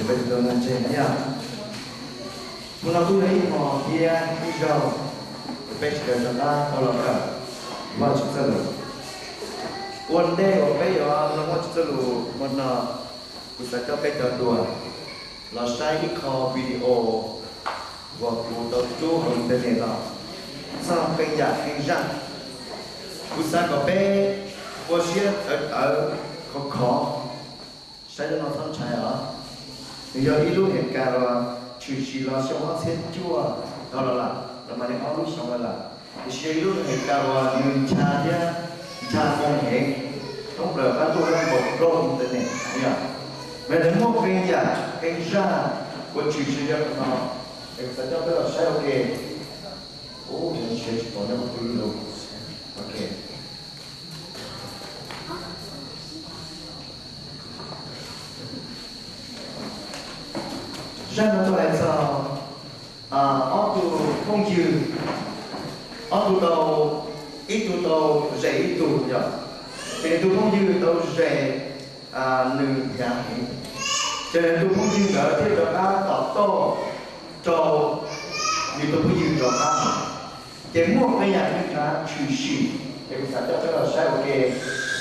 bây giờ lên trên nha. Một lần tôi lấy mỏ kia đi đâu, bây giờ chúng ta có làm cả, mà chúng ta được. One day ở bây giờ nó có chúng ta được một nọ, chúng ta cho bây giờ đùa, là sai cái call video và cụ tập chú hơn bên này đó, sau cái giả cái răng, chúng ta có bé, có xe ở khó, sai cho nó thăng trái ở. Bây giờ đi lúc hiện cả rồi, chỉ là sống ở trên chùa, đó là mà để ông lúc sống là, thì lúc hiện cả rồi những cha phong hệ, không được các tôi đang bộc lộ internet, nhá. Mà đến một cái ra của chỉ là nó, để ta cho biết là sai ok, mình sẽ có được một cái điều, ok. Ra nó tôi là ở tu không chịu, ở tu đầu ít tu đầu dễ ít tu nhở, thì tu không chịu đầu dễ nửa giá hết, cho nên tu không chịu đỡ thì đỡ ta tập to cho như tu không chịu đỡ ta, cái mua cái nhà như là chủ sĩ, thì chúng ta cho là sai ok,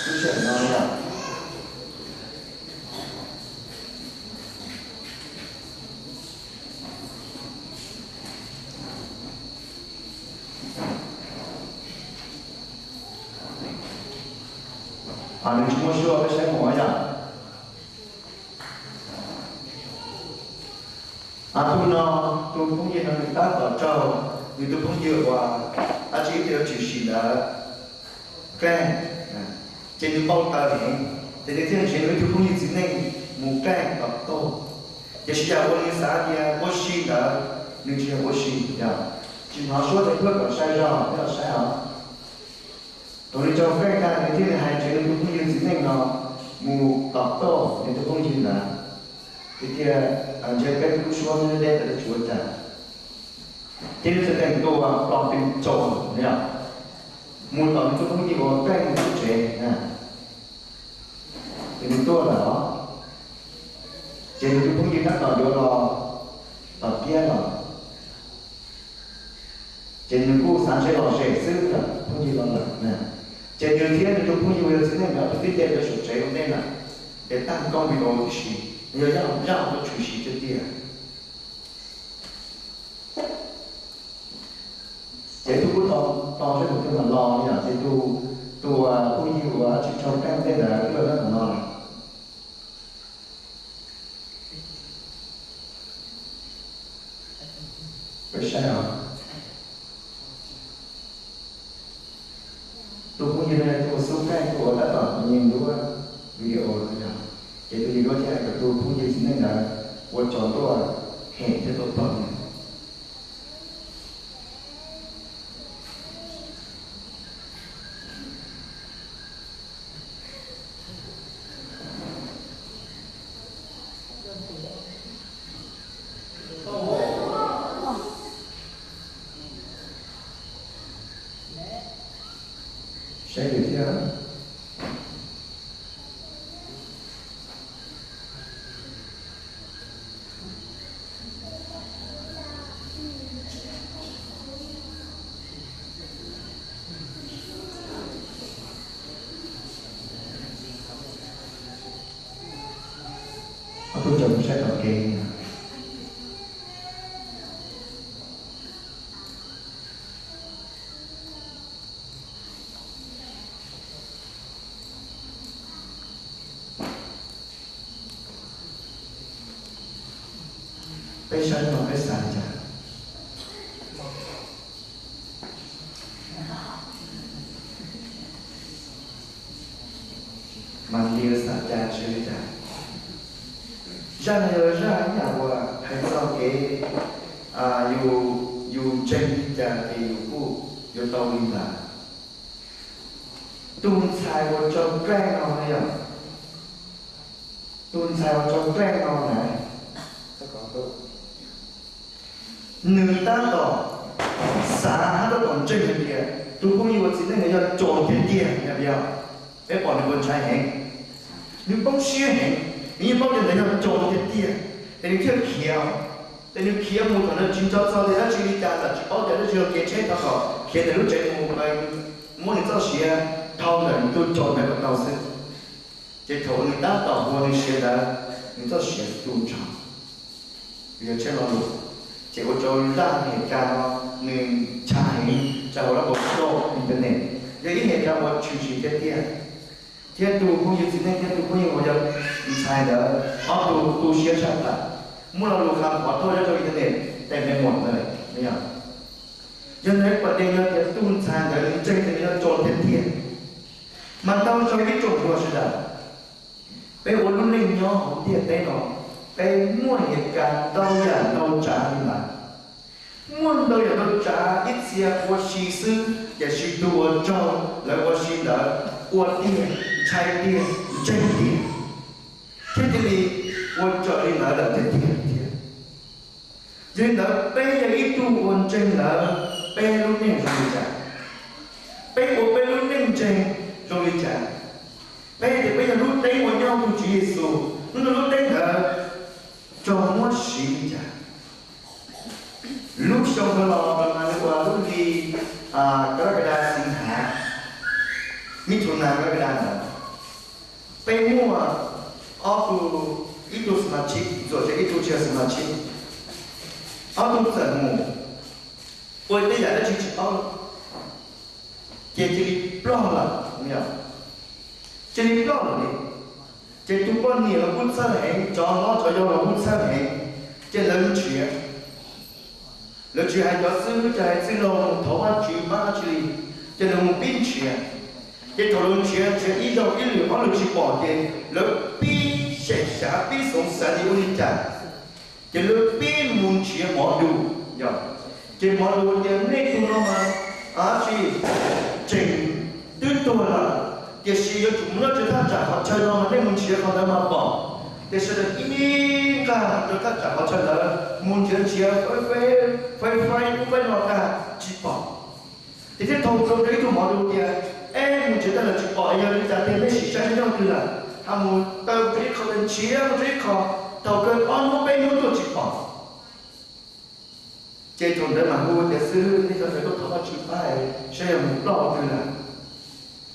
tu sẽ nói nhở.你怎么说？这什么呀？tôi cũng như là người ta ở trâu, nhưng tôi cũng như là chỉ theo chỉ là cái trên bao tờ hiện, thì để theo trên tôi cũng như thế này, một cái ở tô, chỉ là tôi như xã thì tôi xin là, nhưng chỉ là tôi xin, chỉ nói số thì tôi có sai rồi, thế là sai hả? Tôi cho cái này thì hai chuyện tôi cũng như thế này nó mù tọt to thì tôi cũng như là thì kia anh chơi cái cú số như thế là chuột trả thì sẽ thành tôi còn tình trộn nhỉ mù tọt tôi cũng như một cái một chuyện nè thì tôi là đó thì tôi cũng như các tọt vô lò tọt kia rồi thì những cú sáng sẽ lò rẻ xứ là cũng như là nè trên như thế thì tôi cũng nhiều thế này mà tôi biết là sụt chạy hôm nay là để tăng công việc của chị nhớ rằng tôi chủ sĩ cho tiền để tôi cũng to cho một cái phần lò như là thì tôi cũng nhiều chỉ trong cái đây là cái đó là lò vậy sao tôi cũng như này tôi số cái của đã tỏ nhìn đúng không video rồi nhỉ thì tôi đi có thể là tôi cũng như thế này là tôi chọn tôi hẹn cho tôi tỏ này sẽ được chưa? Tôi chồng sẽ có kê bây giờ nó cái sản chả mang đi sản chả chơi chả ra nhà của hay sao cái dù trên chả thì dù tàu đi là tuôn xài vào trong cái nó này à tuôn xài vào trong cái nó này người ta đó xã nó còn trên cái gì tôi cũng như vậy nên người ta trộn cái tiền nhà bia để bỏ được con trai hẹn nếu bông xia hẹn nhưng bao giờ người ta trộn cái tiền 等于叫桥，等于桥木同的今朝早的那处理家的，包的那就给车他搞，给的路节目莫你造些，头人都做那个导师，这头你打到我你写的，你造些都长，有车路，结果就让你干你差异，在我那个做你的呢，有一年让我出去个店。天都不有今天天都不有我要理财的，都写上了。莫เราดูคำขอโทษแล้วจะอินเทอร์เน็ตแต่ไม่หมดเลยเนี่ยยังไงประเด็นเราจะตุ้นทางเดี๋ยวใจเราโจรเทียนมันต้องใช้ที่จบตัวสุดาไปวันรุ่นเล่นย่อของเทียนได้หรอไปมั่วเหตุการณ์เราอย่าเราจ่าหรือเปล่ามั่วเราอย่าเราจ่าอิเสียว่าชีซื้ออย่าชีตัวจองแล้วว่าชีเหลืออวดเทียนใช้เทียนใจเทียนที่จะมีวันเจอที่ไหนเราจะเทียนnhưng đó bây giờ ít tu ôn trên là bây lúc nên rồi trả bây lúc nên trên rồi trả bây giờ lúc đấy một nhau tu chỉ Giêsu lúc đấy là cho mỗi sự trả lúc sau đó là mà qua lúc đi cái đa sinh hạ mi thuần nào cái đa nào bây mua tu ít tu smachi rồi sẽ ít tu chưa smachi ông cũng giận ngủ, ôi bây giờ đã chỉ ông, chỉ lo là, nhỉ, chỉ lo là gì, chỉ tụi con nhiều là bút sơ hẹn, cho nó cho nhau là bút sơ hẹn, chỉ lớn chuyện hay cho sư trái sư lòng thấu hoa chữ ba chữ, chỉ là một pin chuyện, chỉ thấu lớn chuyện chỉ ít đâu ít liệu họ được chỉ bỏ tiền, lớn pin sẽ xả pin sống xả đi ôn trả. Chỉ lúc pin muốn chia mỏ đủ, nhở? Chỉ mỏ đủ những này tụi nó mà, chỉ chỉnh tuyệt đối là cái gì chúng nó chỉ tham gia họ chơi nó mà nên muốn chia họ đã mà bỏ, cái sự là in cả cho các trả họ chơi là muốn chia phải cũng phải nó cả chỉ bỏ. Thì cái thông số đấy tụi mỏ đủ kia, em muốn chia là chỉ bỏ giờ đi ra tiền lấy chỉ chơi nhau từ là, ham muốn tao chỉ không nên chia, chỉ không tàu cơn on nó bay nó tôi chỉ bỏ chơi trốn đấy mà mua đểซื้อนี่ก็phải có thao chịu phải sẽ là một lo từ là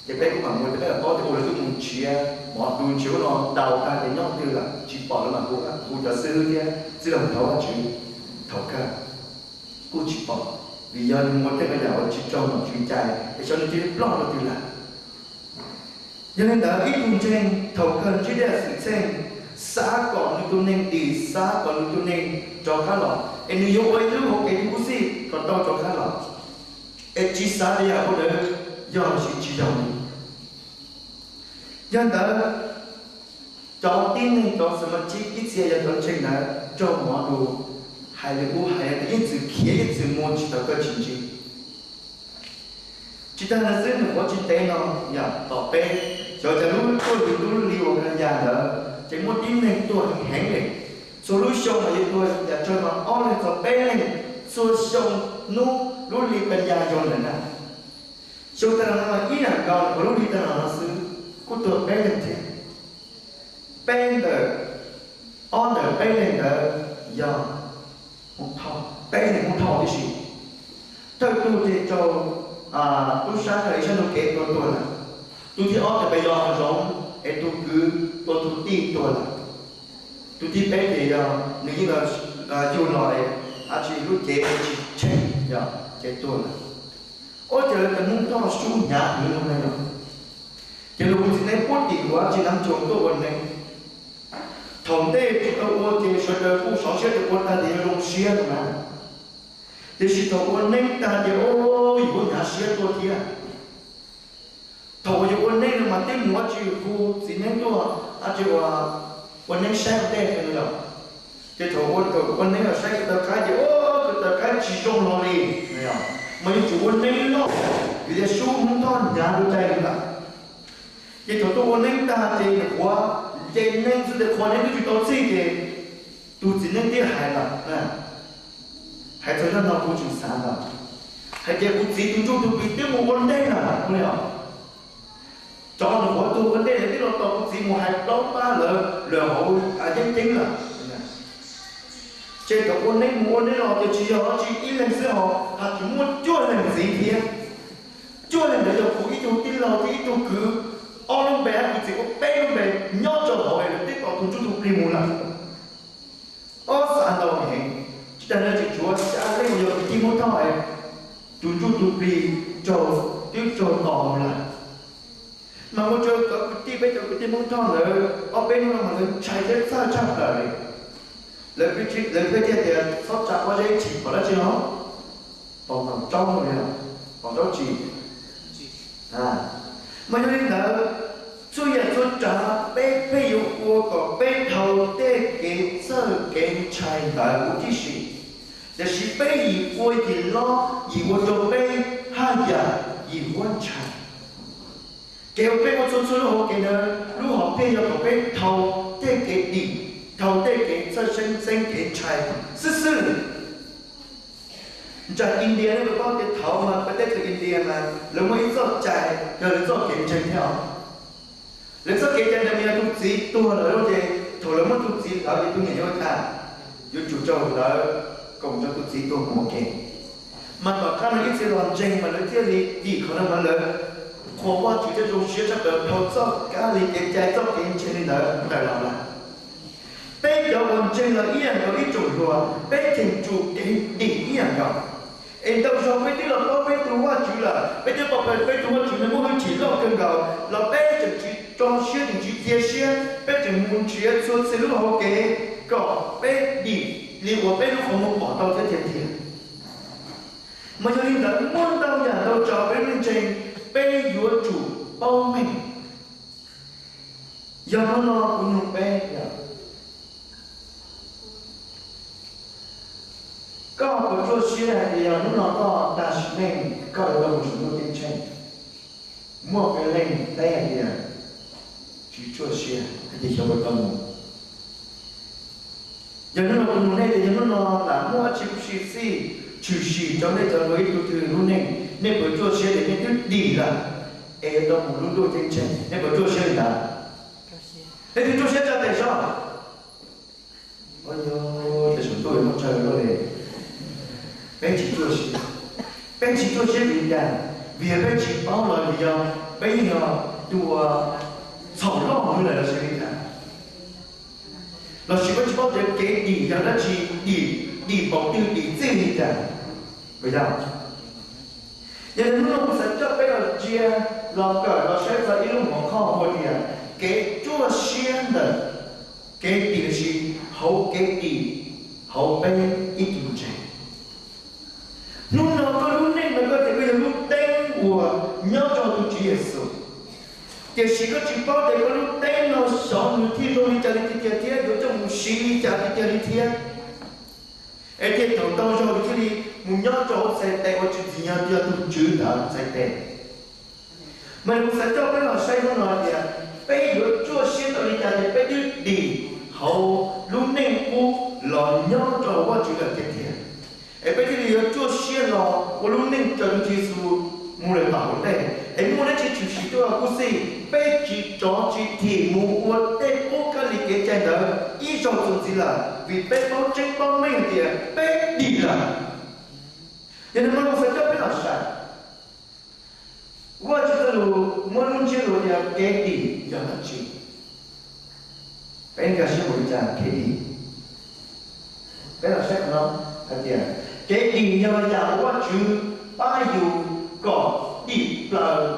để bé cũng mà mua cái là có thì tôi muốn chia bỏ đồ chiếu nó đào ra để nhau từ là chỉ bỏ nó mà mua các cô đãซื้อkiaซื้อlà thao chịu thao cả cô chỉ bỏ vì giờ muốn cái nhà họ chỉ cho nó chịu chạy để cho nó chỉ lo nó từ là cho nên đã ít cùng trên thao cơn chỉ để sự xem xã còn tu nên đi xã còn tu nên cho khá lọ em yêu ơi lúc học cái cú gì còn to cho khá lọ em chỉ xã đi học được do chỉ dòng dân đó cho tin nên cho sự mất chi ít xe cho trên là cho mọi đồ hay là cú hay là ít sự kia ít sự mua chỉ được cái chỉ ta là dân được có chỉ tên nó nhà tỏ bé cho lúc tôi liều cái nhà đó chỉ một tin này tôi hẹn này solution mà tôi đã cho nó on lên cho bé này solution nu lúc đi bên nhà rồi này nè số ta nói ý là còn lúc đi ta nói sư của tôi bé này thế bé đó on the bé này đó giờ một thọ bé này một thọ cái gì tôi thì cho tôi sáng ngày sáng tôi kể tôi là tôi thì on the bây giờ giống tôi cứ tôi tin tôi là tôi tin bé thì nếu như là dù nói chỉ lúc chế chỉ chết chết tôi là ôi trời ơi muốn cho xuống nhà như thế này rồi cái lúc thì này bút thì quá chỉ nằm trong tôi còn này thống kê thì tôi ôi thì số đời cũng sáu chết được quân ta thì lông xia rồi mà thì chỉ tôi quân này ta thì ôi quân nhà xia tôi thì thầuอยู่วันนี้เรามาเต้นหัวจีกูสิเนี่ยตัวอาจจะว่าวันนี้ใช้เต้นกันหรอจะถอวันนี้เราใช้ตะไคร้จะโอ้ตะไคร้จีจงลงเลยเนี่ยมันอยู่วันนี้เนาะอยู่ในสู้มุ่งต้นยาดูใจกันละจะถอตัววันนี้ตาเจนหัวเจนนั่งสุดแต่คนนี้ก็อยู่ตรงซี่เจดูสิเนี่ยที่หายละนะหายเท่านั้นเราพูดถึงสารละหายเจ้าสิดูจูดูปีเต้นวันนี้นะเนี่ยcho nó có vấn đề là cái lô tô chỉ một hai đóng ba lợ hội chính là 这个我那就只有去一人时候，他就我做人这天，做人就苦一种地老一种苦，我拢白不这个白拢白，鸟做好的，这个都做都primul啦。我三道行，但是就做家里有地木头的，做都primul做ต่อ啦。mà một chỗ có tí bây giờ cái món thon nữa ở bên nó mà nó chạy đến xa chắc rồi lấy cái thì sắp chặt qua đây chỉ có là chỉ nó còn nằm trong rồi nè còn đó chỉ mà cho nên là suy nhận suy trả bây giờ của có bên đầu để cái sơ cái chạy lại của cái gì để chỉ bây giờ của thì lo gì của chỗ bên hai giờ gì quan chạy kéo bên một số hồ cái nữa lúc họ bên giờ có bên thầu để cái đi thầu để cái sơ sinh cái chạy sư在India那个包的头嘛，不在这 India 嘛，人们做在，有人做给钱条，人做给钱的面都自多了，而且头人们都自，然后也都研究它，有主张了，工作都自多么给，嘛到看了一些乱政嘛，那这里地可能嘛了，我话就这种学者的投资，家里给在做给钱的人不得了了。bây giờ còn trên là ý ảnh có ý chủ rồi, bây trình chủ định ý ảnh có. Em đâu rồi bây giờ là bây giờ qua chủ là bây giờ bảo vệ bây giờ qua chủ là muốn chỉ lo cơn gạo là bây giờ chỉ cho xuyên chỉ chia xuyên bây giờ muốn chia số xe lúc họ kể có bây đi liệu của bây giờ không muốn bỏ đâu thế thiệt mà cho nên là muốn đâu nhà đâu cho bây giờ trên bây giờ chủ bao mình giờ nó cũng bây giờก็ผมช่วยเชื่อเดียวนู้นก็ตาชิเม่งก็เราสมมติเช่นมั่วไปเล่นได้เดียวที่ช่วยเชื่อที่เขาบอกกันอย่างนั้นเราคนนู้นเนี่ยอย่างนั้นเราหลังมั่วชิบชีซี่ชิวชีจนได้จนไว้ตัวถือนู้นเนี่ยเนี่ยผมช่วยเชื่อเนี่ยเนี่ยดีละต้องมุนดูจริงเช่นเนี่ยผมช่วยเชื่อนะเนี่ยที่ช่วยเชื่อจะแต่ชอบโอ้ยแต่ส่วนตัวมันเจอแล้วเลยbên chỉ做些敏感，别被情包了一样，被多吵闹回来了是敏感。老师们包的给你让他去你保定你这敏感，为啥？人们不是这边的接老师在一路往靠过的，给做先的，给你的是好给你好被一点钱。lúc nào có lúc này mà có thể bây giờ lúc tên của nhau cho tôi chỉ Giêsu thì chỉ có chỉ có thể có lúc tên nó sống thì rồi đi chơi thì chơi rồi trong một xí chơi thì ấy thì thằng tao cho cái đi một nhau cho sẽ tên ở chỗ gì nhau thì tôi chữ đã sẽ tên mình sẽ cho cái là sai nó nói thì bây giờ cho xin tôi đi chơi thì bây giờ đi hậu lúc này cô là nhau cho qua chữ là cái thiệt bây giờ thì做些了，我们能真技术没人搞的，我们这就是做故事，被只找只题目，我在我个里给讲的，一手组织了，为被保证保命的被敌了，人们我说这不老实，我就是路，我弄起路的给敌要得去，被个是会讲给敌，被老实可能很点。cái gì nhờ nhà quá chữ bao nhiêu có đi bờ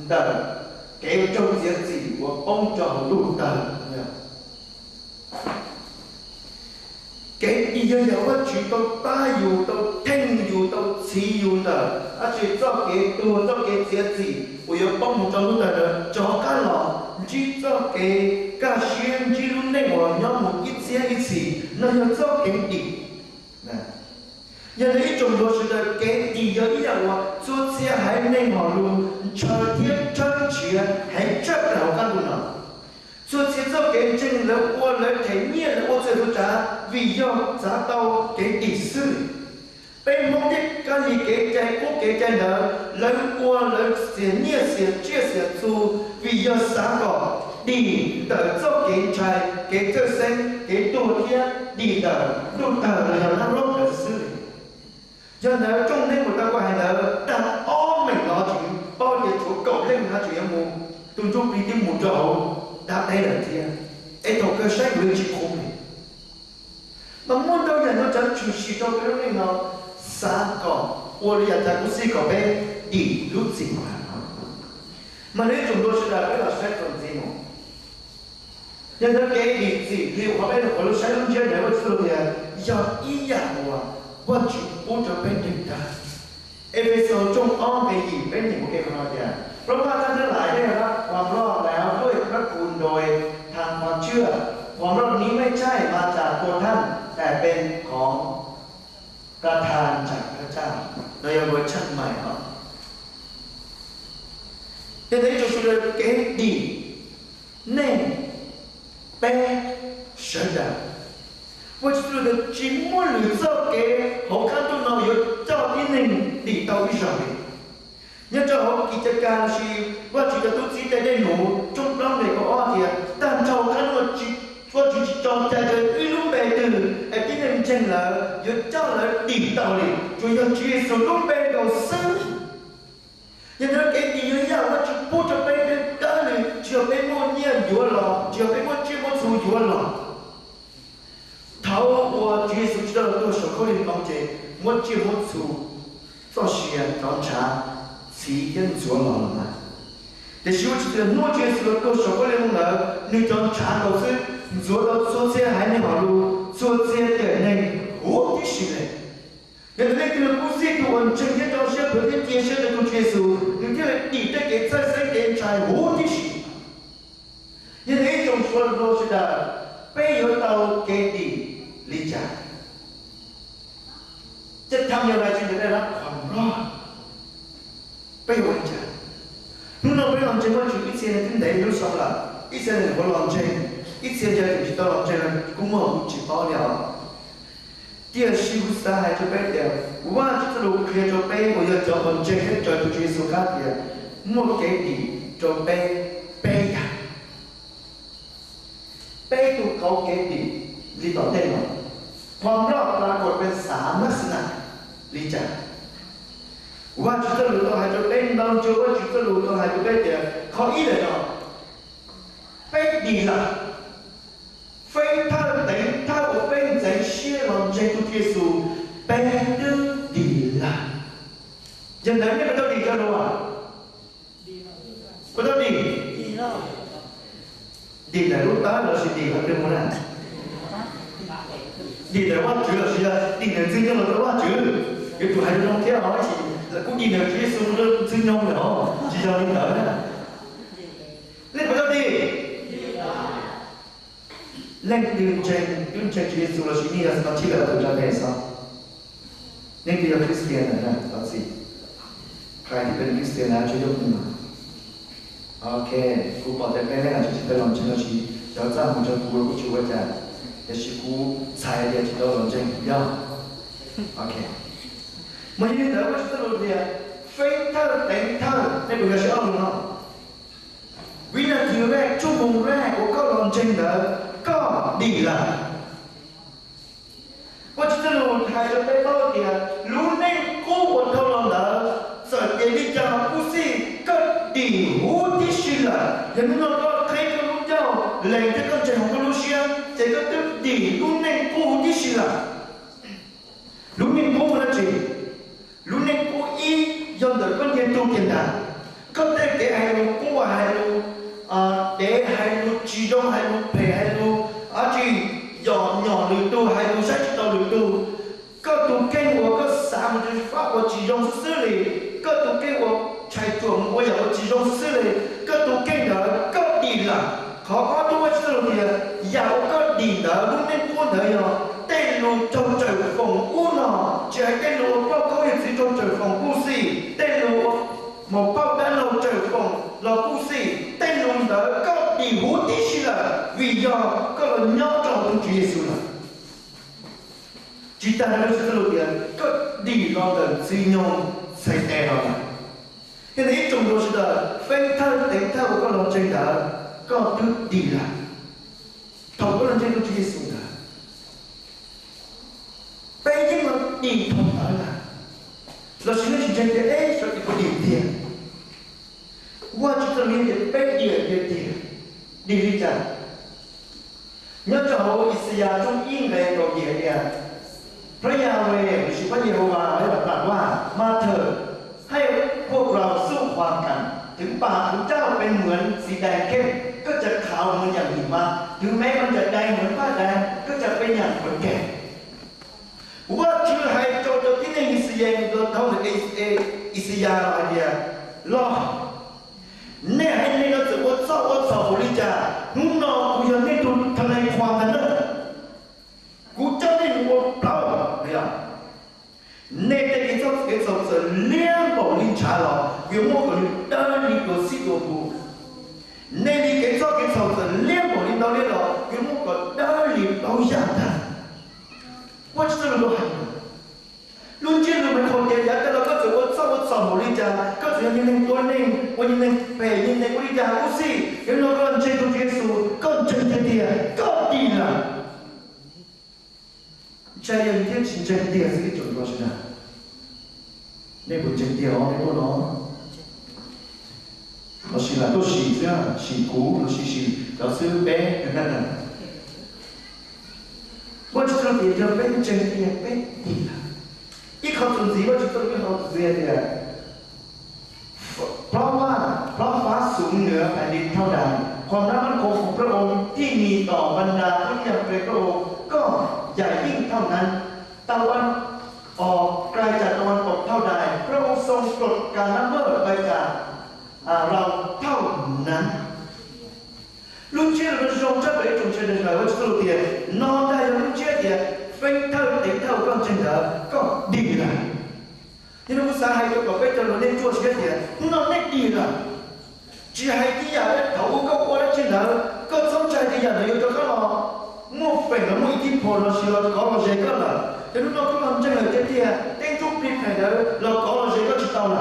đờ kéo trong diễn gì của ông tròn đủ đờ cái gì nhờ quá chữ tôi bao nhiêu tôi thanh nhiêu tôi chỉ nhiêu đờ chỉ cho cái tôi cho cái diễn gì của ông tròn đủ đờ cho cái lọ chỉ cho cái xuyên chỉ luôn này mà nhau một ít gì nó cho cái gì nhân lấy trong đó是的给你有一样话做些还内好路朝天争取还这不了干不了做些做给真的我来给面我最后查为要查到给第四被目的干你给在不给在的人我人写念写这写出为要啥个你的做给财给这生给多天你的路的有那路的事理。cho nên trong nên một ta qua hai nợ đang ôm mình lo chuyện bao giờ chủ cầu lên hai chuyện mù tôi chúc đi tìm một chỗ đáp đây là gì ấy tổ cơ sách người chỉ không này mà muốn đâu là nó chẳng chủ sĩ cho cái này nó sáng cỏ我哋人就股市個俾跌都字嘛呢種都是係比較適合字幕人哋嘅跌字你話俾我哋使用者嚟個字嘅有一樣話我全部就變定㗎เอเฟโซจงอ้อมไปอีกเป็นอย่างโอเคของเราเนี่ยเพราะว่าท่านทั้งหลายได้รับความรอดแล้วด้วยพระคุณโดยทางความเชื่อความรอดนี้ไม่ใช่มาจากตัวท่านแต่เป็นของประทานจากพระเจ้าโดยเวอร์ชันใหม่ครับcho nên chúng tôi kế đi nên bé sợ đạo và chúng tôi được chỉ muốn lựa chọn cái họ khăn tôi nói yếu cho cái nền đi tàu đi rồi nhưng cho họ kỹ thuật cao thì và chỉ là tôi chỉ tại đây nổ trong lòng này có ai thì但cho khăn我只做在这一路背的，今天真了，有叫了领导的，就要接受路背的生。因为给你一样，我就不着背的干的，只要背我念有了，只要背我接我出有了。头我接受知道多少口令讲解，我接我出，做实验调查，体验做了嘛。但是我知道我接受多少口令了，你调查都是。做到做这还能好路，做这的那活的是嘞。原来那个不是多完整的东西，不是电视的都接受，你这你的给这些人才活的是。因为一种说的都是的，背有到给你理解，这他们要来就得来狂乱，背完整。如果背完整，我就一些人跟内容上了，一些人不完整。一些人就知道这个公务只包了，第二是不是还就背掉？我就是路可以就背，我要做文件，做不去手卡的，我给你就背呀，背到เขา给你ต่อได้หรอความรอดปรากฏเป็น3ลักษณะ理解ว่าจุดรู้ตัวหายจะเป็นเราจะว่าจุดรู้ตัวหายจะเป็นเดี๋ยวเขาอีเลยเนาะ背ดีละ非他等他我非在血浪这个耶稣背的地了，人类那个到底叫什么？不到底。地了，如打了是地，还跟么呢？地了我主要是啊，地了真正的我主，有做还是弄天好一起，估计呢耶稣都真用了，只叫你搞的，你不到底。Leng Dun Chen Jesu la sini ya seperti ada terjadi Neng dia Kristian lah, pasti. Kaiเป็นKristian lah, jadi apa? Okay, aku pada kena aja cerita dalam cerita si, jangan macam guru aku cuba aja. Jadi aku saya dia cerita dalam cerita, ya. Okay. Macam dah macam tu dia, 非他等他，那不是二龙啊。วินาทีแรกชั่วโมงแรก我ก็ลองเจนเดอก็ดีละว่าจะรู้ไทยจะไปโลกเดียรู้ในกู้บนเขาลองเดอสเดียนิจาผู้ซี่ก็ดีหูที่ชิละอย่างนั้นเราใครก็รู้เจ้าแหล่งที่ต้องใจของเขารู้เชียแต่ก็ต้องดีรู้ในกู้ที่ชิละรู้ในกู้มันจริงรู้ในกู้อียอมเดินก็เรียนตรงกันได้ก็ได้แก่ไอ้ลูกกู้ไอ้ลูกđể hai lu chỉ trong hai lu về hai lu chỉ nhỏ nhỏ lưỡi tu hai lu sách đầu lưỡi tu có tu kinh của có sáng thì pháp của chỉ trong sư lì có tu kinh của chạy chuẩn của nhà của chỉ trong sư lì có tu kinh đó có đi là khó có tu cái sư lì giàu có đi đó đúng nên quân đấy rồi tên lu trong trời phòng u nọ chỉ tên lu bao câu gì trong trời phòng u gì tên lu một bao đá lồng trời phòng là cu sĩ tên lùng đó có đi hút tí xí là vì do có là nhau trong công chúa Giêsu là chỉ ta đã nói sự tiền có đi lo gần suy nhung xảy ra đó thế nên trong đó là phép thân đến theo có lòng trên đó có thứ đi là thầu có lần trên Chúa Giêsu là bây giờ mà đi thầu ở là xin nói chuyện cái ấy rồi thì có điểm tiền qua chúng ta liên hệ bây giờ tiền đi đi chăng nhớ cho họ Isaiah trong yên lệ của địa địa พระยาเวห์หรือพระเยโฮวาได้ตรัสว่ามาเถิดให้พวกเราสู้ความกันถึงปากของเจ้าเป็นเหมือนสีแดงเข้มก็จะขาวเหมือนอย่างหิมะถึงแม้มันจะแดงเหมือนผ้าแดงก็จะเป็นอย่างขนแกะว่าชื่อให้โจทย์ที่ในอิสยาห์โดยเขาอิสยาห์อะไรรอเนี่ยให้ในเราจะวัดสอบบริจาคนุ่งนอนกูยังไม่ดูทนายความกันเลยกูจะได้รู้เปล่าเนี่ยในแต่กิจวัตร是两宝林茶了，有么个人当然个许多步。ในกิจวัตร是两宝林到了，有么个当然到样的。我知道了还。รุ่นเชื่อมันคนเดียวแต่เราก็จะวัดสอบบริจาคก็จะยังในตัวหนึ่งวันยังในเปย์ยังในบริจาคกูสิยังเราก็เชื่อตัวเยซูก็เชื่อเดียวก็ดีละใจยังเที่ยงชินใจเดียวสิจุดว่าชนะในบทใจเดียวในตัวน้องเราสิละตัวสีเสื้อสีกูเราสีเราซื้อเป๊ะนั่นน่ะว่าจะเราเดียวเป็นใจเดียวเป็นดีละอีกคำสุนทรีว่าจะต้องมีคำสุนทรีเนี่ยเพราะฟ้าสูงเหนือแผ่นดินเท่าใดความรักมั่นคงของพระองค์ที่มีต่อบรรดาผู้ที่ยังเป็นพระองค์ก็ใหญ่ยิ่งเท่านั้นตะวันออกไกลจากตะวันตกเท่าใดพระองค์ทรงปลดการละเมิดไปจากเราเท่านั้นลุงเชื่อเราจะทรงจะไปจงเชื่อในใจว่าจะต้องเตียนนอนได้ลุงเชื่อเตียน非透顶透光真的够低了，你如果上海有个非透了，你做些点，那那低了，只还低呀，那头够过来真的，各种在地呀，有这个咯，莫非了莫一点破了是了，搞了这个了，你如果个人真係啲啲，叮足必係的，落搞了這個知道啦，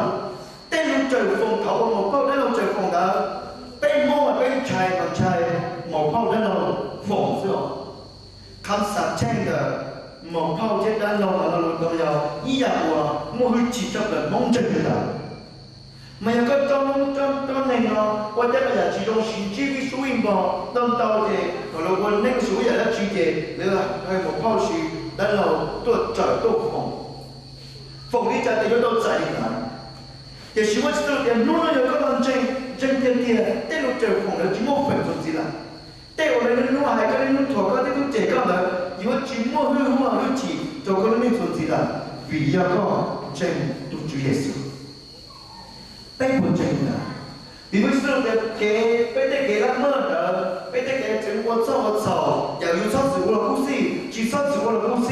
叮到最風頭冇泡，叮到最風的，叮摸啊叮柴唔柴，冇泡叮到風是哦。คำสาปแช่งเด้อหมอเผาเจ็ดด้านลงมาเราตัวเยาอีอยากว่ามัวจิตจับแบบมองจังเลยนะมันยังก็จ้องในเนาะว่าจะไปอยากจีจงสิจีวิสุอินบ่ต้องเตาเจเราวันนึงสุอยากจะจีเจหรือให้หมอเผาสิด้านเราตัวจ่อยตัวฝงนี้จะได้ยกตัวใจนะแต่ชีวิตตัวเดียวนู้นเราก็ต้องเจงเดียวแต่เราเจอฝงแล้วจีโม่ฝงตัวจีละแต่我们如果还跟人讨个这个结构的，因为寂寞日化日起，就可能没存在了。为要个真都主耶稣，被不真的，你为什么给被得给他么的，被得给整我走，要有操自我的呼吸，去操自我的呼吸，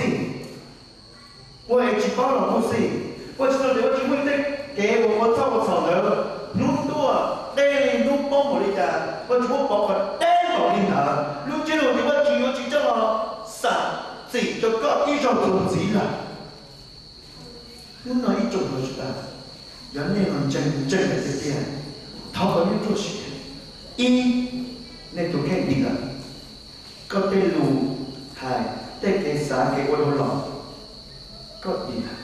我也去包了呼吸，我知道我只会得给我走的，弄多，但弄帮我的家，我只会包个。bảo linh thở lúc chế độ thì bất kỳ chỉ cho nó sẵn chỉ cho có ý trong dùng gì là lúc nói ý trong của chúng ta dẫn nên còn chân là thế kia tháo có những chỗ gì ý nên tôi khen đi là có tên lù hài tên kế xá kế quân hồn lòng có đi là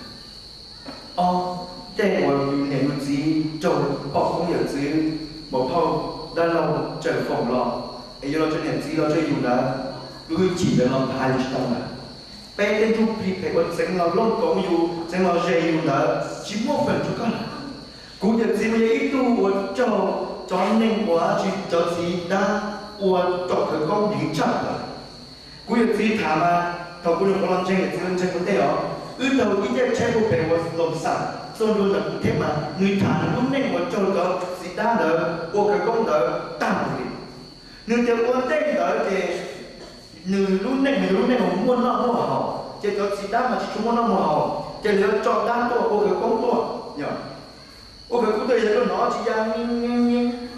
tên của mình này một gì trong bọc công nghiệp dưới một thâu đã lâu trời phòng lòng aiเราจะเนี่ยจีเราจะอยู่นะรู้จีบเราพายจะต้องนะเป็นทุกปีเป็นวันเสงเราล้มกองอยู่เสงเราเจีอยู่นะจีมั่วเป็นทุกข์นะกูจะจีมันยังอีตัวว่าเจ้าจอนหนึ่งว่าจีเจ้าจีนะว่าจอกคือก้องหญิงจับนะกูจะจีถามมาถ้ากูจะกำลังเจงจีมันเจงคนเดียวเราอีเจ็บใช้กูเป็นว่าลมสั่นส่วนดูจากเทปมาเงินฐานรุ่นหนึ่งว่าเจ้าก็จีด้าเด้อว่าคือก้องเด้อตั้งเลยngười tiểu quân tên đó thì người lúc này không muốn nó mua hậu chỉ có chỉ đáp mà chỉ không muốn nó mua hậu chỉ nếu chọn đápตัวโอเคcôngตัวnhởโอเคกูตัวgiờ nó chỉ ra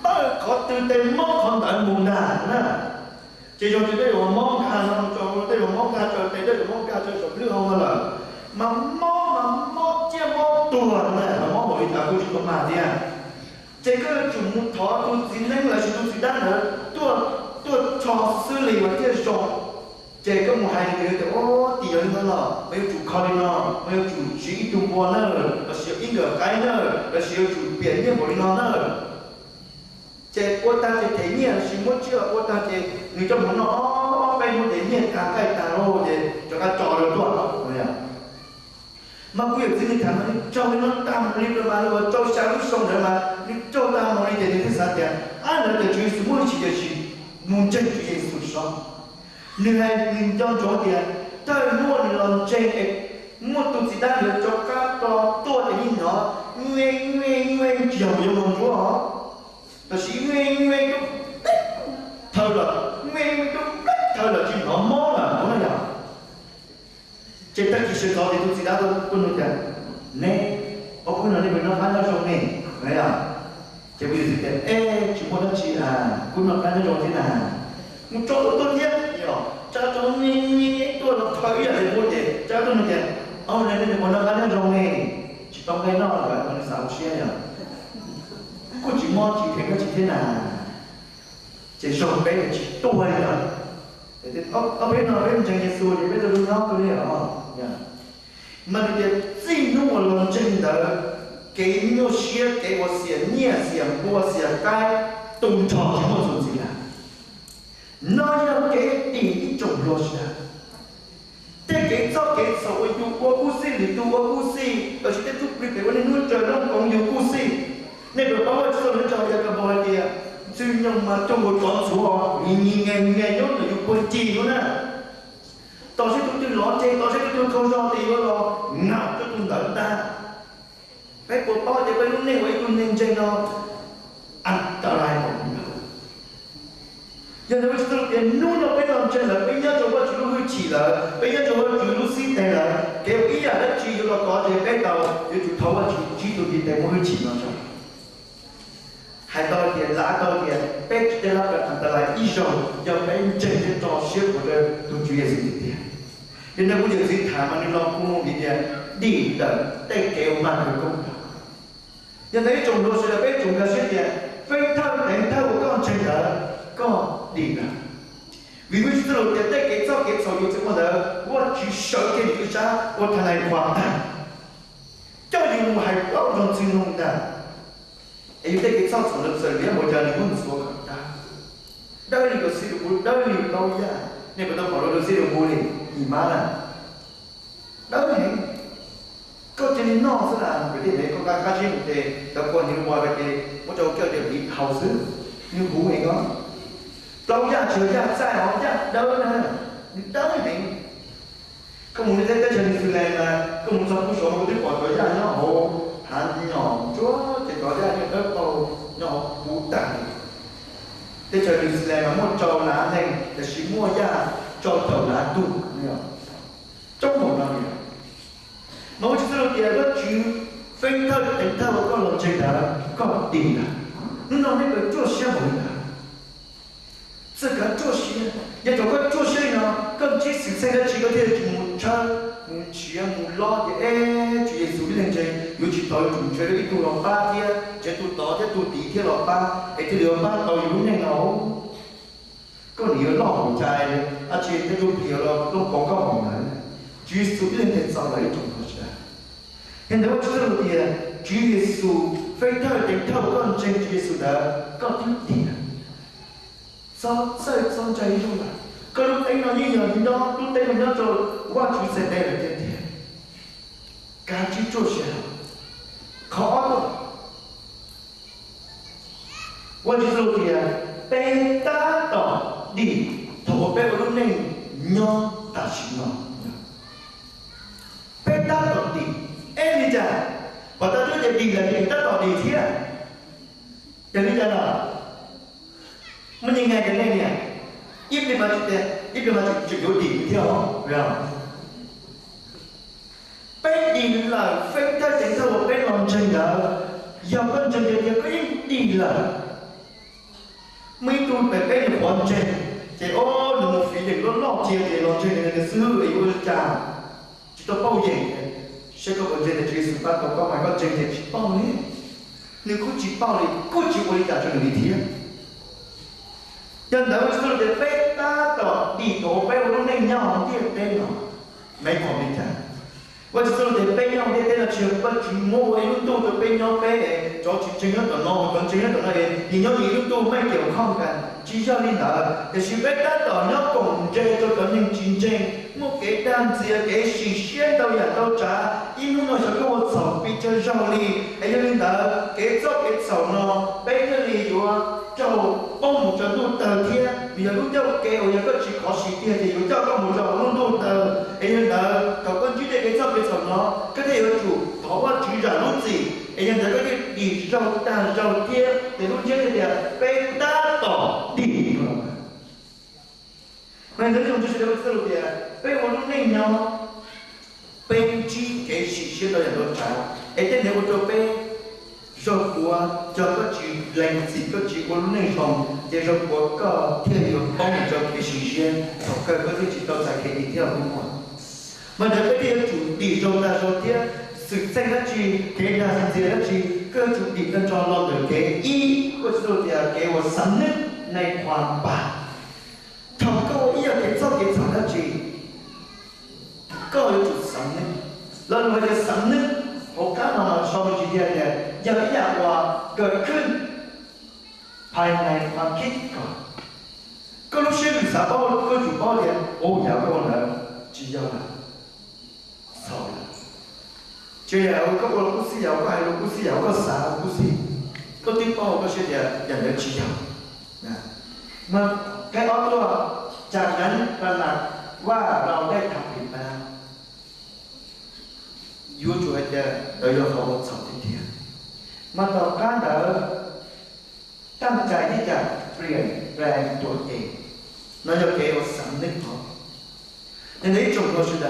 bao có từ tên mong còn tại mùng đà nè chỉ cho chỉ đây là mong hà nó cho đây là mong hà cho đây là mong hà cho sập nước không là mà mong chia mong tuột này mà mong mỗi thằngกูchỉ có mà đi à chỉ có chúng thọ tu chỉ nên là chỉ tu chỉ đáp nữa tu ตัวชอซื้อเลยวันที่ชงเจก็มูไฮเดียวแต่โอ้ตีอย่างนั้นหรอไม่有主靠的呢没有主学一种波呢而是有一个该呢而是有主变面波的呢เจโอตาเจเทียนสิมุเชื่อโอตาเจนี่จะมันอ๋อไปมุเทียนกาใกล้ตาโรเจจะกระจอเลยตัวเนี่ยมาคุยกับที่นี่ถามว่าเจ้าไม่ต้องตามนี่ประมาณว่าเจ้าชาวลูกส่งเดินมานี่เจ้าตามมานี่เดี๋ยวนี้สัตย์เนี่ยอันนั้นจะช่วยสมุนชีเดชีมุ่งใจช่วยสุดสองหนึ่งให้หนึ่งเจ้าโจเดียถ้าล้วนหล่นเจงเอกมุ่งตุสิด้านเดือดจอกก้าตัวแต่นี่เนาะเงี้ยเจียวยังมันรู้เหรอแต่สิเงี้ยก็เท่าละเงี้ยก็เท่าละจีนหอมมอละมอละอย่างเจ็ดตะกี้เชื่อเขาที่ตุสิด้านตัวคนนู้นกันเนี่ยพอคนนั้นเป็นน้องพันธุ์ชงเนี่ยเนี่ยจะไปดูกันชิมอนชีคุณน้องพันธุ์ชงที่ไหนมึงโจตัวเนี้ยเจ้าตัวนี้ตัวเราถอยอะไรพูดเด็กเจ้าตัวนี้เนี่ยเอาเนี่ยเป็นคนน้องพันธุ์ชงเนี่ยจิตต้องไปนอกเลยคนสาวเชี่ยเนี่ยกูจิมอจิเทก็จิที่ไหนจะชงไปจิตัวเลยแต่เอาไปนอนเป็นจังเยซูเนี่ยไม่จะรู้น้องตัวนี้หรอเนี่ยมันจะ进入我们真的给我写给我写念写播写该东朝什么东西啊？那要给第一种落实啊。แต่เกิดเกิดสวยอยู่ว่ากูสิหรือตัวกูสิเราจะได้ทุกปีแต่วันนี้นู้นเจอน้องกองอยู่กูสิเนี่ยแบบว่าจะต้องเจออย่างกับบ่อยเดียซึ่งยังมาจงหมดก่อนสัวงี้ยย้อนอยู่คนจีนอยู่นะตอนที่ตุ้งตุ้งร้อนเจตอนที่ตุ้งเขาร้อนตีก็รอเงาตุ้งเดินตาไปปวดป้อจะไปรุ่นนี้ไว้รุ่นนี้เจนอันตรายของเรายังไงว่าจะต้องเรียนนู่นเราไปนอนเจนเลยไปยัดจงว่าจุลุยจีเลยไปยัดจงว่าจุลุซีเตเลยเกี่ยวอีอย่างนั้นจีอยู่เราก่อนจะไป到就จุด头ว่าจีจุดที่แต่ไม่จีนะจ๊ะให้ต่อเดียล้าต่อเดียเป็ดได้รับอันตรายอีกอย่างยังเป็นเจนที่ต่อเชื่อมกันตัวจุยสิเดียยังไงว่าจะสิถามมันลองคุ้มดีเดียดีแต่ได้เกี่ยวมากกว่าก็ยังไงจงรู้สึกเป็นจงกระเสียเดีย非他等他我刚真的ก็ดีนะวิวิสรุปจะได้เก็บเจ้าเก็บสอยอยู่จังหวะเดิมว่าจีเฉยเก็บอยู่จ้าว่าทนายความได้เจ้าอยู่ให้เราลองจินลงได้ไอ้ได้เก็บเจ้าสอนเสริมเนี่ยมันจะนี่มันสวยกันได้ได้เลยก็สิบุได้เลยเราอย่าเนี่ยไม่ต้องขอเราสิบุเลยอีมาละได้เลยก็จะนี่นอกสนามไปที่ไหนก็การฆ่าชีวิตแต่คนที่ว่าไปที่ว่าจะเกิดเดี๋ยวนี้เขาซื้อnhư bố mẹ có lâu ra chiều ra sai họ ra đâu nè đâu thì không muốn thấy cái chân từ này mà không muốn sống số một cái quả tối ra nó hồ hắn nhỏ chúa chỉ có ra những cái cầu nhỏ bú tải cái chân từ này mà một trâu lá này để chỉ mua ra cho trâu lá tụ trong một năm này nói chứ đâu tiền đó chứ phê thơ đánh thơ có lòng chơi đó có tiền là nó那个做些文的，这个做些，也做个做些呢，跟即使这个几个天母车、母骑啊、母拉的，就也属于人家，尤其到主车的一度落巴的，这度到这度地铁落巴，这条巴到有那个，个你要落唔在的，而且这度票咯都广告红来，就属于人家找来一种东西。现在我知道的。主耶稣非特定透過正主耶穌的各啲啲人，所在中啦，佢都睇到呢樣嘢，都睇到做我主食嘅啲啲，家主做事，靠我，我就做啲啊，被打到你，同我被我哋娘打死我，被打到你，你咋？và ta nói về tiền là tiền tất cả tiền thế cho nên là mình nhìn ngày cái này nè ít đi mà chụp vô tiền theo không phải không bé tiền là phép ta tiền sao một bé lòng chân đó giờ con chân thì có ít tiền là mấy tôi phải bé được hoàn chân thì ô đừng một phí đừng có lọt tiền thì lòng chân này là xưa ấy vô chào chỉ tôi bao giờ sẽ có vấn đề là chỉ sự bắt đầu có phải có chân thì chỉ bao đấy nếu cứ chỉ bao thì cứ chỉ quay cả cho người thiệt 因為我知道你飛打到地圖飛我都拎nhau啲飛咯，沒講明嘅。我知道你飛nhau啲飛啦，全部全部我都到飛nhau飛嘅，咗正一度咯，咁正一度啦嘅，然後你都沒有空嘅，只要你拿，就是飛打到要共濟就等於競爭，我給單子給時限到人都查，因為我想跟我走比較繞利，還有你拿給走咯，飛這裡有啊。就幫唔着都得天，然後都給我一個只考試啲嘅，有教幫唔着我都得，然後搞關注啲嘅執嘅層咯，嗰啲有做頭髮主任老師，然後嗰啲地上單上天，你都知嘅被打倒地了。那這種就是這個思路的，被我都那樣，被機給實現到人都查，一定你會做被。說過就個住令自個住個內容，也就國家天有幫助嘅時間，同佢嗰啲知道在佢哋跳舞嘛。咪就嗰啲主地中大說天，實際個住佢那甚至個住個主地跟裝落嚟嘅一個數字給我3年嚟還吧。同個一樣嘅做嘅做得住，個有做3年，然後就3年。我看到嘛，上面幾天嘅有一日話เกิดขึ้นภายในความคิดก่อนก็รู้ชื่อศึกษาเป้าก็อยู่เป้าเดียวโอ้ยาวก็แล้วจียาวละสาวละเจียาวก็ว่ากุศลยาวก็ไอ้กุศลยาวก็สาวกุศลก็ที่เป้าก็เชื่อเดียวอย่างเดียวจียาวนะมันแค่เอาตัวจากนั้นตระหนักว่าเราได้ทำผิดแล้วอยู่จุดเดียวเรา要和我走一天มาต่อการเดินตั้งใจที่จะเปลี่ยนแปลงตัวเองเราจะ給我3年後你呢種都是的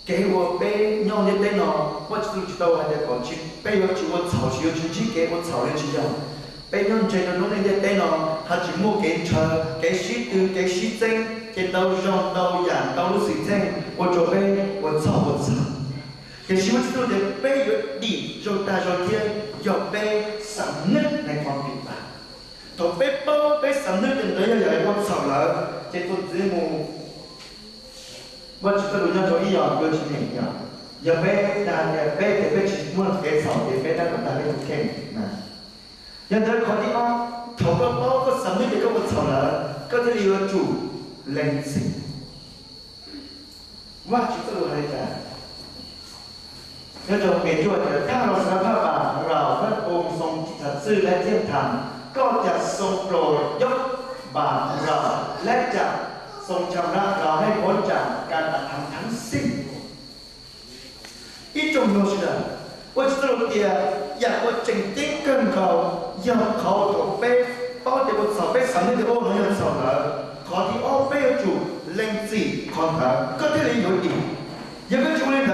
給我背讓你背喏我就知道我在講起背要去我草去自己給我草的去要背讓這個東西的背喏他只冇給車給西對給西正給到上到陽到路西正我就背我草其實我知道你背有地就大咗天要背3年嚟方便吧同背包背3年嘅人又係我草啦這個節目我知道人家做一樣，有幾年一樣，要背但係背就背起冇嘅草嘅背，但係大家都聽啊。人哋講啲啊，頭個包個3年嘅嗰個草啦，嗰啲你要做靈性，我知道係㗎。那種給做的，ถ้าเราสารภาพบาปของเราพระองค์ทรงสัตย์ซื่อและเที่ยงธรรมก็จะทรงโปรดยกบาปของเราและจะทรงชำระเราให้พ้นจากการกระทำทั้งสิ้น一種就是的我知道嘅อยาก我正經跟เขา要เขาถูก背包เดี๋ยวสอบ背3年嘅我能要สอบแล้วขอที่อ้อ背住令自ของเขาก็ที่你有啲有個主人呢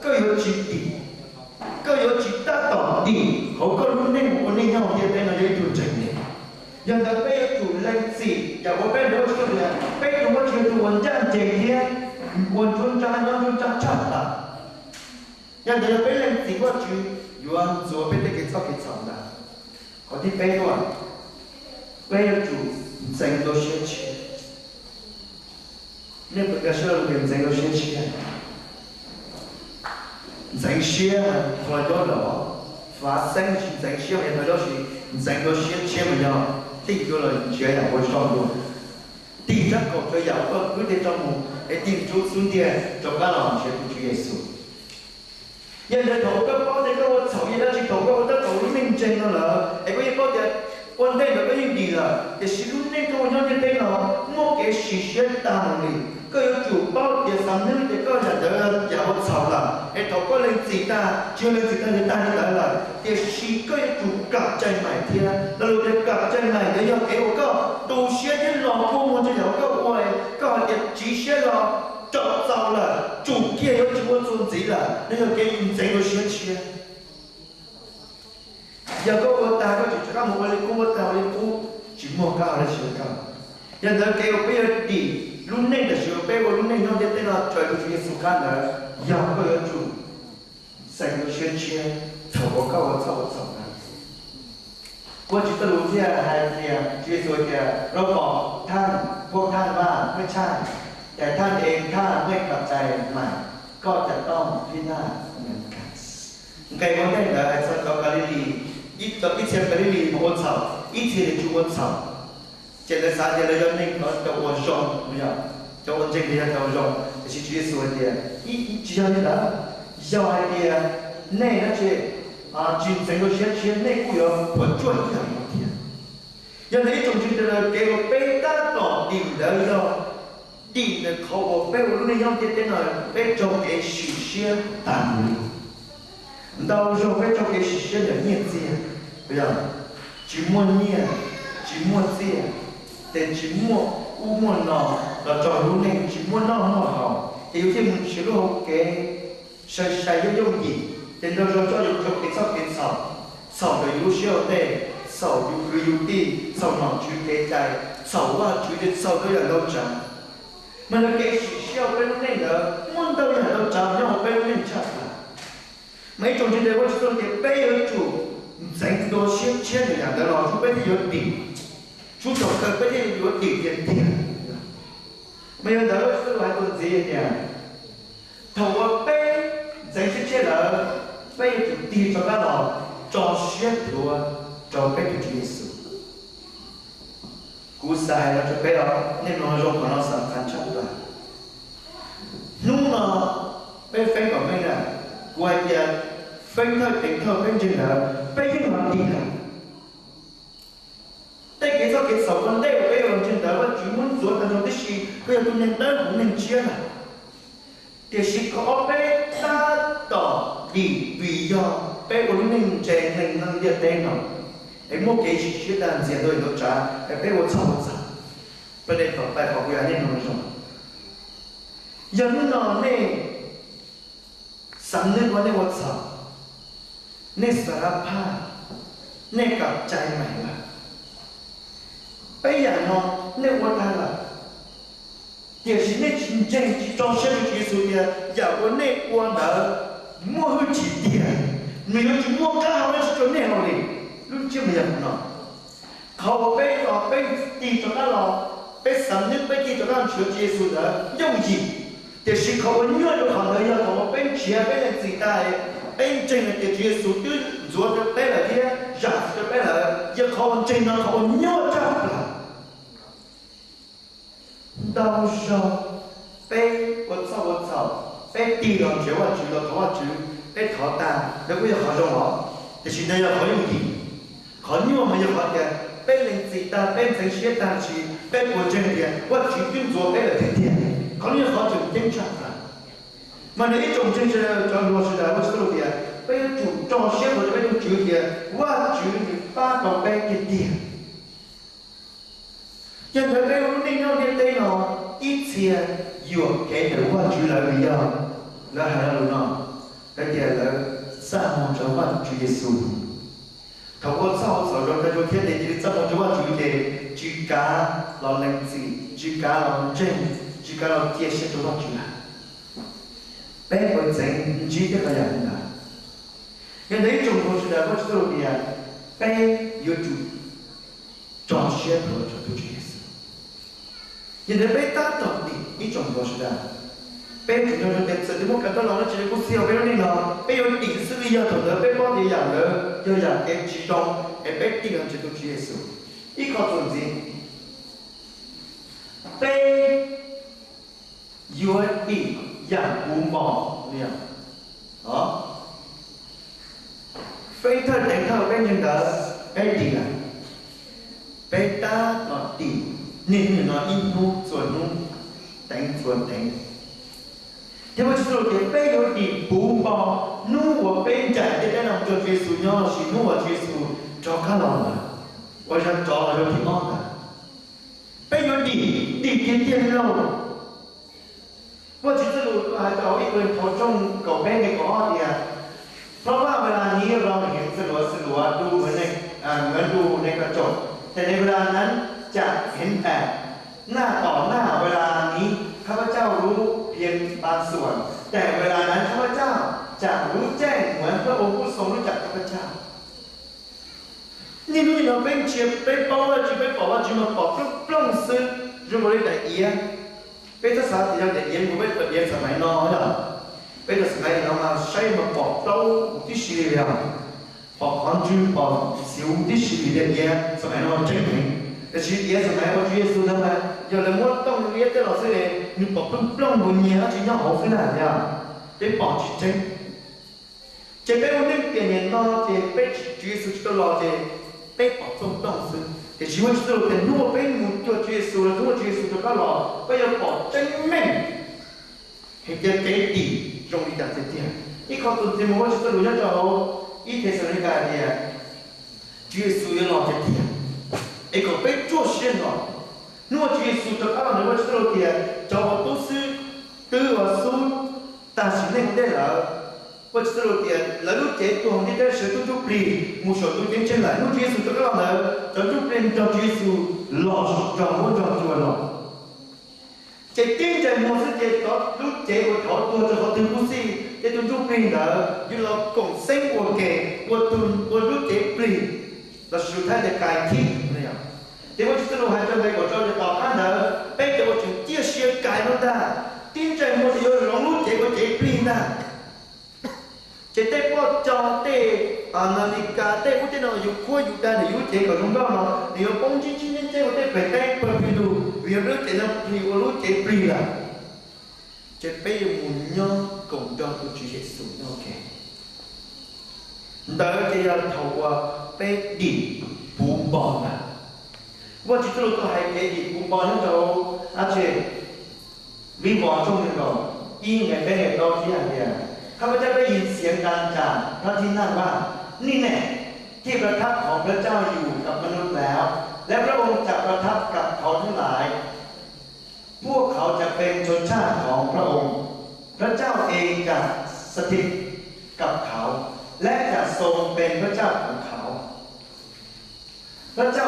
各有其地各有其大道地好個路呢我呢樣嘢俾我哋做正嘅人哋背住令自由我背咗出嚟背住我去做文章正天文章章要文章差啦人哋背令自我住有啊做背得幾多幾長啦嗰啲背咗背住整個學期你不該說你整個學期整些或者咯，發生是整些嘢睇到是整個些錢唔有，第一個人學人會上路，第一個就有個佢哋中午一定做順點，做緊浪學不主耶穌。人哋頭個包你嗰個籌嘢啦，是頭個得頭呢面正噶啦，誒嗰啲包嘅關鍵就嗰啲地啦，也是呢個樣嘅地咯，我嘅事實當嚟。各有主包嘅3年嘅個人就有籌啦，誒頭個令自大，只令自大就帶嚟啦，也是各有主夾在埋天，那路嘅夾在埋嘅要給我個讀寫嘅老父我就有個位，個嘅知識咯，找到了，主嘅有主我尊子啦，你要給你整個學期，有個我大個就知道我哋我大我哋估，只冇教嚟學教，人哋給我俾咗啲。รุ่นนี้แต่เชื่อไปว่ารุ่นนี้น้องเด็กที่เราช่วยดูที่สุขันนะยาวก็ยังจูใส่ก็เชื่อเชื่อถอดก็ว่าถอดนะ ว่าจิตรู้ที่ไฮเทียจีสวยเทียเราบอกท่านพวกท่านว่าไม่ใช่แต่ท่านเองถ้าไม่กลับใจใหม่ก็จะต้องพินาศเหมือนกันไงวันนี้นะไอ้สัตว์กาลิลี一เทียกาลิลีมาวันเสาร์一เทียจูวันเสาร์เจริญสารเจริญนิ่งเขาจะวันจงไม่ใช่จะวันเจริญจะวันจงแต่ชีวิตสวยเทีย只要你来要ไอเดียในนั้นเช่整个学内部要不专业一点，要哪种就是给我背单到定的要定的考我背我那样的点呢，背交给学生单位，到时候背交给学生的念字，不要，只摸念，只摸字，但只摸乌摸脑，那找路呢，只摸脑好，有些门学路给谁要用的。但到时候教育局给扫的优秀的，扫有的，扫脑区给在，扫话区的扫都要都涨。那么给学校跟那个，我都要都涨，让我被人抢了。每种就在我这里背有主，整多千的样的老师背的有底，主导的背的有点。没有的我是还多这一点，头我背整些了。背着地做个老，找学徒啊，找背着耶稣。故事还要就背了，那种说可能是很差的。弄呢，背飞个没呢，关键飞到顶头跟进了，背进往地了。但给手工带我背往进的，我专门做那种的事，不要都能得不能接了。但是可背打到。vì do bé của mình trẻ nên năng địa tên nó em mua cái chuyện đàn diện rồi nó trả em bé của saoประเด็นต่อไปของยาเนี่ยน้องชมยังนอนเนี่ยสำนึกว่าในวัดสาวในสารภาพในกับใจใหม่ว่าไปอย่างนอนในวัดอะไร也是那真正去装修的技术的，要我那光的。摸会几点？没有去摸刚好是做那好的，路就没有了。靠背地做那了，背上面背地做那学技术的用意，但是靠我女儿就好了，要靠我背前背的最大的，背真的技术都做的背了的，让的背了，要靠我真的靠我女儿长了。到时候背我操。被地上学我住了，头住，被淘单，那个要好上网，但是那要好用的，好你我们要好的，被人最大，被人学单去，被国政的，我决定做被了天天，好你好就定下了。嘛那一种就是叫落实的，我说的，被主张学或者被主的，我住的八个被一点，因为被我那样的对了，一切有给的我住了不要。แล้วหาเราเนาะแล้วเดี๋ยวเราสร้างมงคลว่าจุเยซูถ้าว่าเศร้าสาวเราจะเทียนเดียวจะมงคลว่าจุเดจุกาเราเล่นสิจุกาเราเจนจุกาเราเทียนเชื่อว่าจุละเป็นคนเจ๋งจีก็ขยันนะยังในจงมงคลว่าจุดเดียวเป็นยูทูบจอเชื่อว่าจุดเยซูยังในเป็นตั้งต่อดีนี่จงมงคล被主要是在这么看到了，这个公司要被领导，被有领事的要头的，被帮的养的，要养给集中，被地方制度去耶稣，依靠总结，被有的养五毛那样，啊，非特等特被人的被地啊，被打到地，你那一路做路，等做等。因为这种的被有的不包，努我被在的那种就结束了，是努我结束，找看到了，我想找了就平安的。被有的天天肉，我其实我还找一个头中狗被的狗的，เพราะว่าเวลานี้เราเห็นสลัวดูเหมือนดูในกระจกแต่ในเวลานั้นจะเห็นแต่หน้าต่อหน้าเวลานี้ข้าพเจ้ารู้เพียงบางส่วนแต่เวลานั้นข้าพเจ้าจะรู้แจ้งเหมือนพระองค์ผู้ทรงรู้จักข้าพเจ้า你如果被接被包了就被包了就么包不弄死，如果你来烟，被这啥子样的烟不被特别什么孬的，被这什么孬嘛，谁么包到的系列啊，包抗菌包小的系列的烟什么孬证明，但是烟什么我主要是什么，有人我当烟的老师嘞，你包不弄不烟就要好困难的，得保持真。这边我们别人拿这被主要是这个老的。被保重当时，也希望是说，如果被我做结束了，如果结束就到了，不要保真命，係嘅幾啲容易達成啲。呢個到節目我覺得老一就好，依其實呢個係結束要攞隻啲，一個被做先咯。如果結束就到了，我覺得老啲，就我都是對我說，但是呢個了。我知道点，lalu dia tuang dia satu tu beli, musuh tu dia celah, nu dia sudah kalau nak, jadi beli jadi dia su loss, jangan jual lo. Jadi jadi musuh dia tu, lu dia我头多就好对不是，dia tu tu beli了，有了共生活给，我lu dia beli，那是他的改替那样。dia我知道还在美国做的导看的，被我就这些改了的，现在我有融入这个这beli的。这对我教的那你家的我这那有苦有难的有这个中高嘛，你要帮助今天这我这白带不比如，为了这那你我路这不了，这被门呀共到都直接送到去，但这样头啊被地不保了，我知道都还给地不保那就而且你保重那个，一年被人到这样的。ข้าพเจ้าได้ยินเสียงดังจากพระที่นั่งว่านี่แน่ที่ประทับของพระเจ้าอยู่กับมนุษย์แล้วและพระองค์จะประทับกับเขาทั้งหลายพวกเขาจะเป็นชนชาติของพระองค์พระเจ้าเองจะสถิตกับเขาและจะทรงเป็นพระเจ้าของเขาพระเจ้า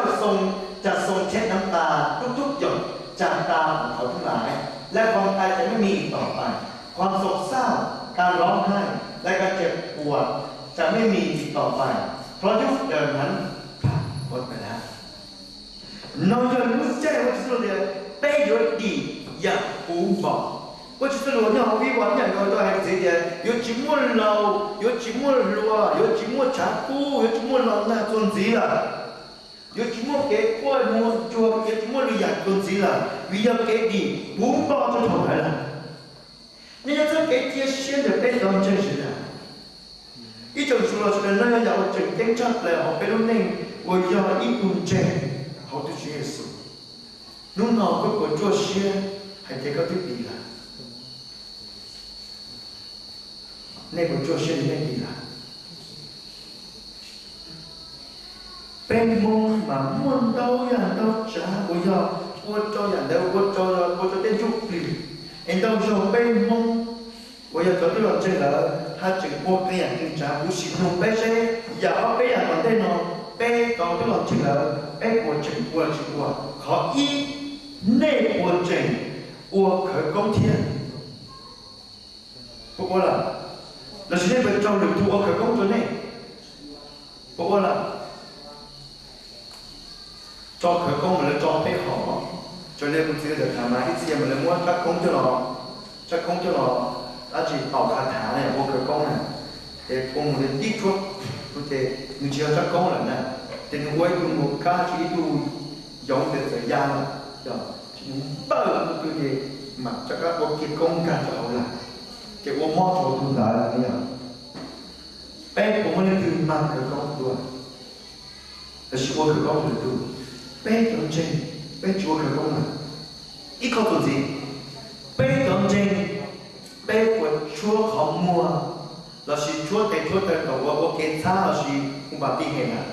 จะทรงเช็ดน้ำตาทุกๆหยดจากตาของเขาทั้งหลายและความตายจะไม่มีอีกต่อไปความโศกเศร้าการร้องไห้และการเจ็บปวดจะไม่มีอีกต่อไปเพราะยุคเดิมนั้นผ่านพ้นไปแล้วเราจะรู้ใจว่าที่เราเนี่ยเป็นยศดีอย่างปูบอกว่าที่เราเนี่ยวิวัฒน์อย่างเราต้องให้เสียยศจิมวลเรายศจิมวลรัวยศจิมวลชาปูยศจิมวลเราหน้าจนสีละยศจิมวลเก๋กล้วยมัวจัวยศจิมวลอยากจนสีละวิญญาณเก๋ดีปูบอกจะทำอะไรล่ะ你要这给这些的被当真实的，一种说了是那样要整天出来，好被人认，我要一顿正，好的主耶稣，侬脑壳我做些，还得个对比了，那个做些那比了，被蒙嘛蒙到呀到家，我照样的我照点就比。人到时候被蒙，我要做对了这个，他整个被人警察不是弄被谁，也要被人管的喏，被搞对了这个，被我整过去过，好一内我整，我可公天，不过了，那是那边招人图我可公做内，不过了，招可公我们招配好。cho nên mình sẽ được thả máy ít gì mình lại muốn chắc không cho nó đã chỉ bảo khả thả này vô cửa công này để cùng mình đi thuốc có thể mình chưa chắc công là này thì nó quay cùng một ca chỉ tu giống để thời gian rồi bao giờ tôi thì mà chắc các bộ kia công cả cho là cái ô mót của tôi là cái gì bé cũng mới từ mang cửa công luôn là chỉ vô cửa công được tu bé trong trên被chúa khởi công là ít có tụi gì被công trình被của chúa khó mua là chỉ chúa để chúa để cầu của kiến xa là chỉ không bảo tin hệ là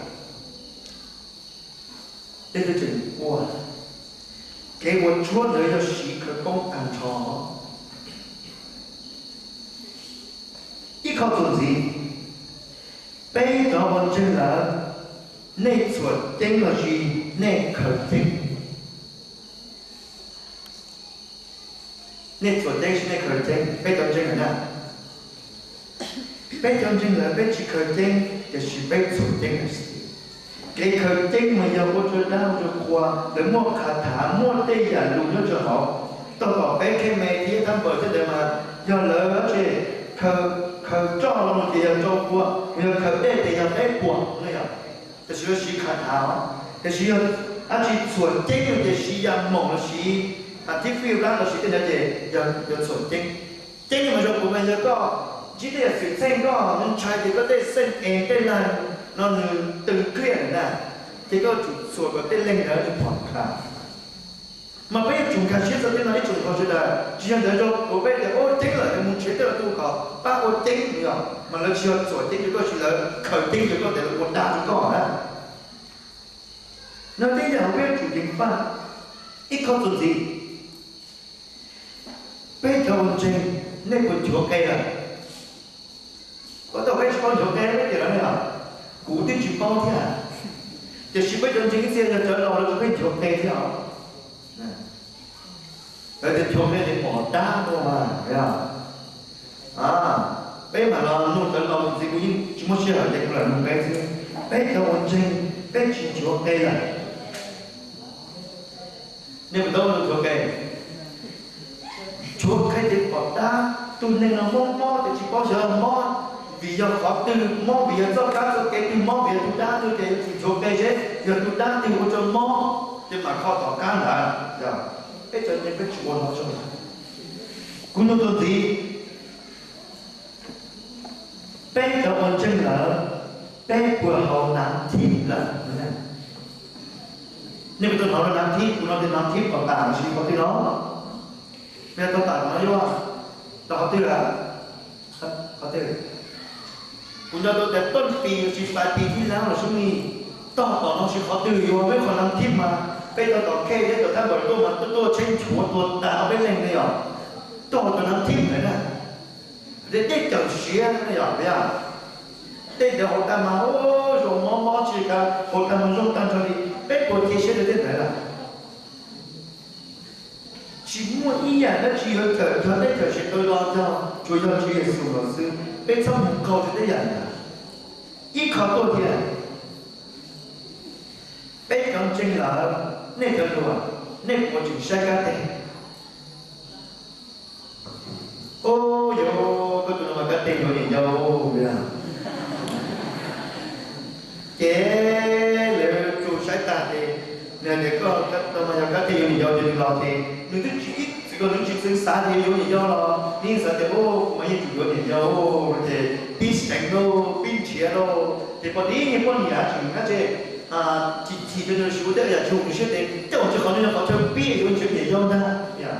đây là chuyện của cái của chúa nơi là chỉ khởi công ăn cho ít có tụi gì被công trình là nên chuột tên là gì nên khởi tính nên chuẩn đây là khởi tên, bây giờ chân là nào? Bây giờ chân là bây chỉ khởi tên, thì chỉ bây chuẩn tên là gì? cái khởi tinh mà giờ có cho đau cho qua để mua khả thả mua tây giả lùi nó cho họ tôi có cái mẹ kia thăm vợ cho để mà do lỡ đó chứ khởi cho lòng thì cho qua giờ khởi đây thì giờ đây qua này àแต่是是khả thảแต่是anh chỉส่วนtinhอยู่แต่是ยังมอง是ที่ฟิลนั้นเรา是เป็นอะไรยังส่วนtinh mà rồi của mìnhก็chỉ để sự sinhก็มันใช้ที่ก็ได้เส้นเองได้นานnóตึงเครียดนะที่ก็จุดส่วนก็ได้เล่นแล้วจะผ่อนคลายmà bây giờ chúng ta chia sẻ cái này chúng ta sẽ là chỉ cần để cho bố bé để ô tính là muốn chế được tu khó ba ô tính nhiều mà nó chưa sửa tính chúng tôi chỉ là khởi tính chúng tôi để là một đa chúng có đó nó bây giờ không biết chủ tính pha ít không dùng gì bây giờ ôn trình nên còn chúa cây là có tao bây giờ con chúa cây đấy thì nó này cú tin chịu bao thế à thì chỉ bây giờ chính riêng là trở lò là cái chúa cây thế nào rồi thì chúa cây thì bỏ đá thôi mà thấy không bây mà nó nụ trở lò thì cũng như chỉ muốn chia ở đây cũng là nụ cây thôi bây giờ ôn trình bây chỉ chúa cây là nhưng mà đâu là chúa cây chúa cây thì bỏ đá tôi nên là mò thì chỉ bao giờ mò vì do khó từ mò vì do các cái từ mò vì tôi đá tôi cái chúa cây chứ giờ tôi đá thì tôi cho mò nhưng mà khó tỏ can là giờ cái chuyện này cái chúa nó cho cũng nó tôi gì bé cho con chân là bé của họ làm thịt là nhưng mà tôi nói là làm thịt của nó thì làm thịt còn tạm gì có cái đó bây giờ tôi tạm nói vô tao có tiêu là có tiêu cũng cho tôi để tuần pì chỉ vài pìที่แล้วlà xuống đi tao tao nó chỉ có tiêu vô mấy con làm thịt mà bây giờ tao kê đấy tao thay bởi tôi mà tôi trên chúa tôi đào bên lên này à tôi làm thịt này nè để để chồng xía này à bây giờ để họ ta mà ô rồi mò chỉ cả họ ta mà dùng tan cho đi bé của chị sẽ được thế này là chỉ mua ý nhận nó chỉ ở cho đấy cho sẽ tôi lo cho chủ yếu chỉ là số老师bé trong một câu thì đấy nhận là ít考多点bé trong chính là那个多那我就晒干的ô yo cái tụi nó mà cái tiền của gì đâu bây giờ chế liệu chủ sai ta thì nên để có cái tao mà cái tiền gì do thì lo thì nếu tức chỉ chỉ có những chuyện xa thì do gì do lo nhưng sao thì ô mà những chuyện gì do thì pin sành đâu pin chia đâu thì có đi những con nhà chuyện cái gì thì cho nên số đấy là chung sẽ để tôi chỉ có nên có cho pin những chuyện gì do đó ya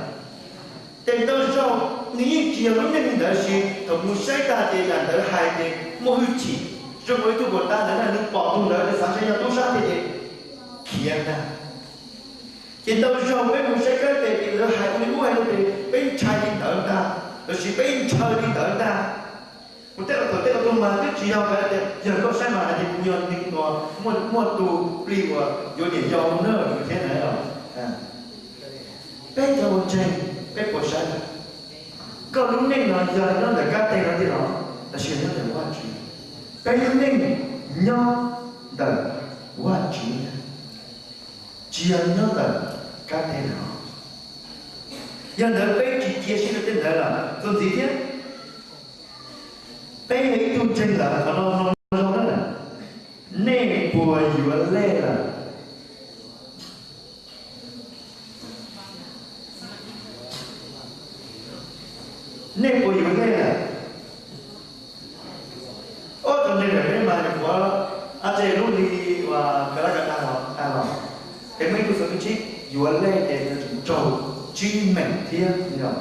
tiền đâu cho những chuyện nó nên là gì thằng mua sai ta thì là đỡ hai thì mua chỉ rồi mới tu bổn ta là nó bỏ tung ra để sáng chế ra tu sát thì kia na chỉ đâu cho mấy một sai cái thì nó hai mươi hai mươi bên trái đi đỡ ta rồi chỉ bên trái đi đỡ ta một tết là tôi mà cái chỉ học cái giờ có sai mà thì cũng nhon nhưng còn mua tu đi vào vô điểm giàu nữa như thế này rồi bên cho một chân bên của sai còn lúc này là giờ nó là các tên nó thì nó là chuyện nó là quan trọng cái nên nhau đợi quan trọng chia nhau đợi các thế nào giờ đợi bây chỉ chia sẻ được thế là còn gì thế bây ấy tu chân là nó đó là nên bùa dùa lê là nên bùa dùa lê là cho nên là cái mà của anh chị lúc đi và cái đó là ăn rồi cái mấy cái sự chỉ vừa lên để nó chúng trâu chi mệnh thiên nhở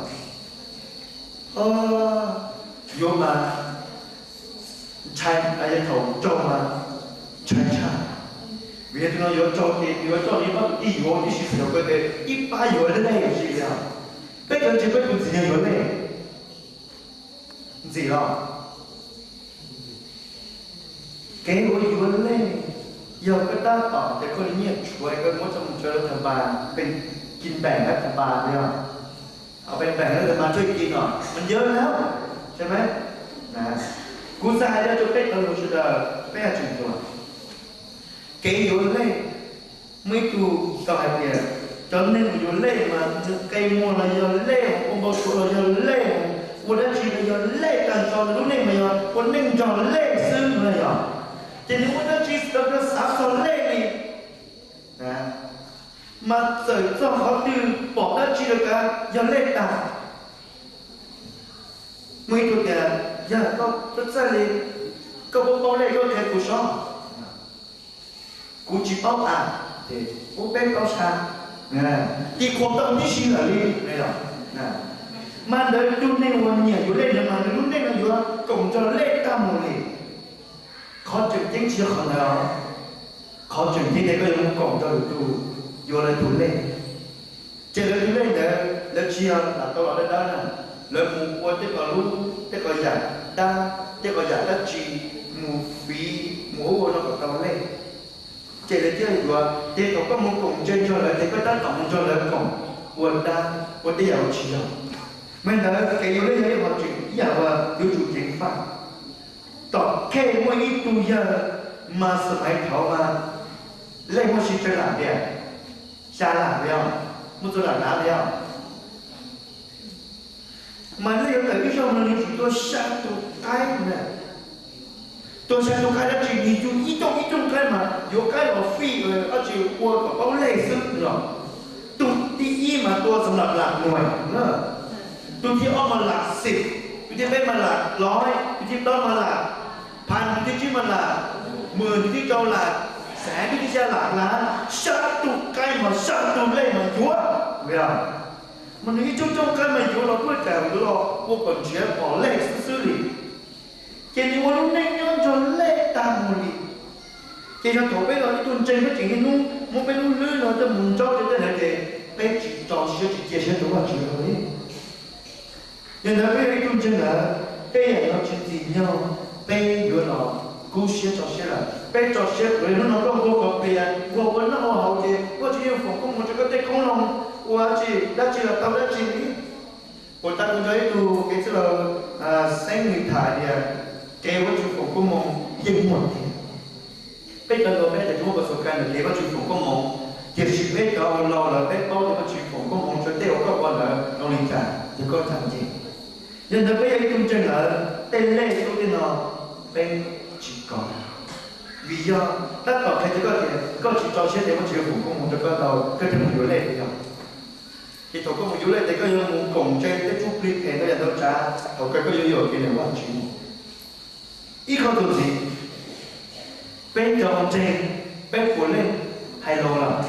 vô mà chạy ai thầu trâu mà chạy vì nó vô trâu thì nó đi vô đi xí xíu cái đấy ít ba vô lên đây gì à bây giờ chỉ biết cái gì vô đây gì đó cái ngôi vốn lên giờ cái ta tỏ để con nhiệt chuối cái mỗi trong chơi thằng bàเป็นกินแบ่งกับธรรมบาลเนี่ยเอาเป็นแบ่งแล้วธรรมบาลช่วยกินหน่อยมันเยอะแล้วใช่ไหมนะกูใส่แล้วจะเป็นตลอดชุดเป้จุดตัว cái yếu lệ mấy tụ tao hay kìa cho nên yếu lệ mà cây mua là yếu lệ ông bảo chủ là yếu lệ我的这个要累，但是我那么要，我能叫累死了呀。今天我的这是个啥说累的，啊，嘛最早好对，บอก的这个要累的，每个人呀，到这里，个不包累就开不上，估计包啊，对，我被包上，啊，地扩到你心里没有，啊。mà đời lúc này hoàn nhiềuอยู่เล่นเนี่ยมาlúc nàyมันอยู่cùng cho lệ ta một lì khó chừng tiếng chưa còn nào khó chừng tiếng này có những cùng cho được tu vô là tu lệ chơi là tu lệ là chia là tôi nói đó nè là mù qua tới vào lúc tới vào giả đa tới vào giả đất chi mù phí mù vô nó còn tao lệ chơi là chơi vừa tới có một cùng chơi cho lại tới có tác động cho lại cùng quần đa quần tới giàu chi rồi mình đã cái yếu đấy họ chuyện giả và yếu chủ chính pháp tỏ kê mỗi ít tu giờ mà sự phải thảo mà lấy một sự chơi làm đẹp xa làm đẹp một số làm đẹp mà lấy ở cái trong mình chúng tôi sang tu cái này tôi sang tu cái đó chỉ nhìn chung ít trong cái mà có cái là phi rồi ở chiều qua có bao lệ sức rồi tu tí mà tôi sắm lập làm ngoài nữa tuที่เอามาหลัก10tuที่เป็นมาหลัก100tuที่ต้นมาหลักพันtuที่มาหลักหมื่นtuที่เจ้าหลักแสนtuที่จะหลักล้านชักตุกใกล้มาชักตุกเล่มายั่วเวลามันนี่จุ๊บๆใกล้มายั่วเราพูดแต่เราพวกคนเชื่อพอเล่ซื่อๆเลยเจนี่ว่าลูกเนี่ยย้อนจนเล่ตามมันเลยเจนี่ถอยไปเราที่ตุนเจนไม่จริงที่นู้นมันเป็นลูกลื่นเราจะหมุนเจ้าจะได้ไหนเจเป็นจีจอเชื่อจีเจเชื่อตัวว่าจีเลยnhưng mà bây giờ chúng chân là bây giờ nó chuyện gì nhau bây giờ nó cú xé cho xé là bây cho xé rồi nó có vô có bây giờ vô vẫn nó hậu gì có chỉ phòng công một cái tết không lòng qua chỉ đã chỉ là tao đã chỉ đi của ta cũng thấy tu cái là sáng người thải thì kêu với chủ phòng công một dân một thì bây giờ bây giờ chúng ta có cái là kêu với chủ phòng công một thì chỉ biết đó lo là biết bao nhiêu chủ phòng công một cho tiêu các quan là nó linh trả thì có thằng gì nhưng mà bây giờ chúng chân là tên lệ số tiền nào bên chỉ có vì do tất cả cái thứ có chỉ cho xe để mà chịu phụ công một cái đầu cái thứ một yếu lệ thì không thì tổ công một yếu lệ thì có những muốn cùng trên cái chút clip này nó là đâu trả tổ cái có yếu cái này quan trọng ít không được gì bên trong trên bên của lên hay lo là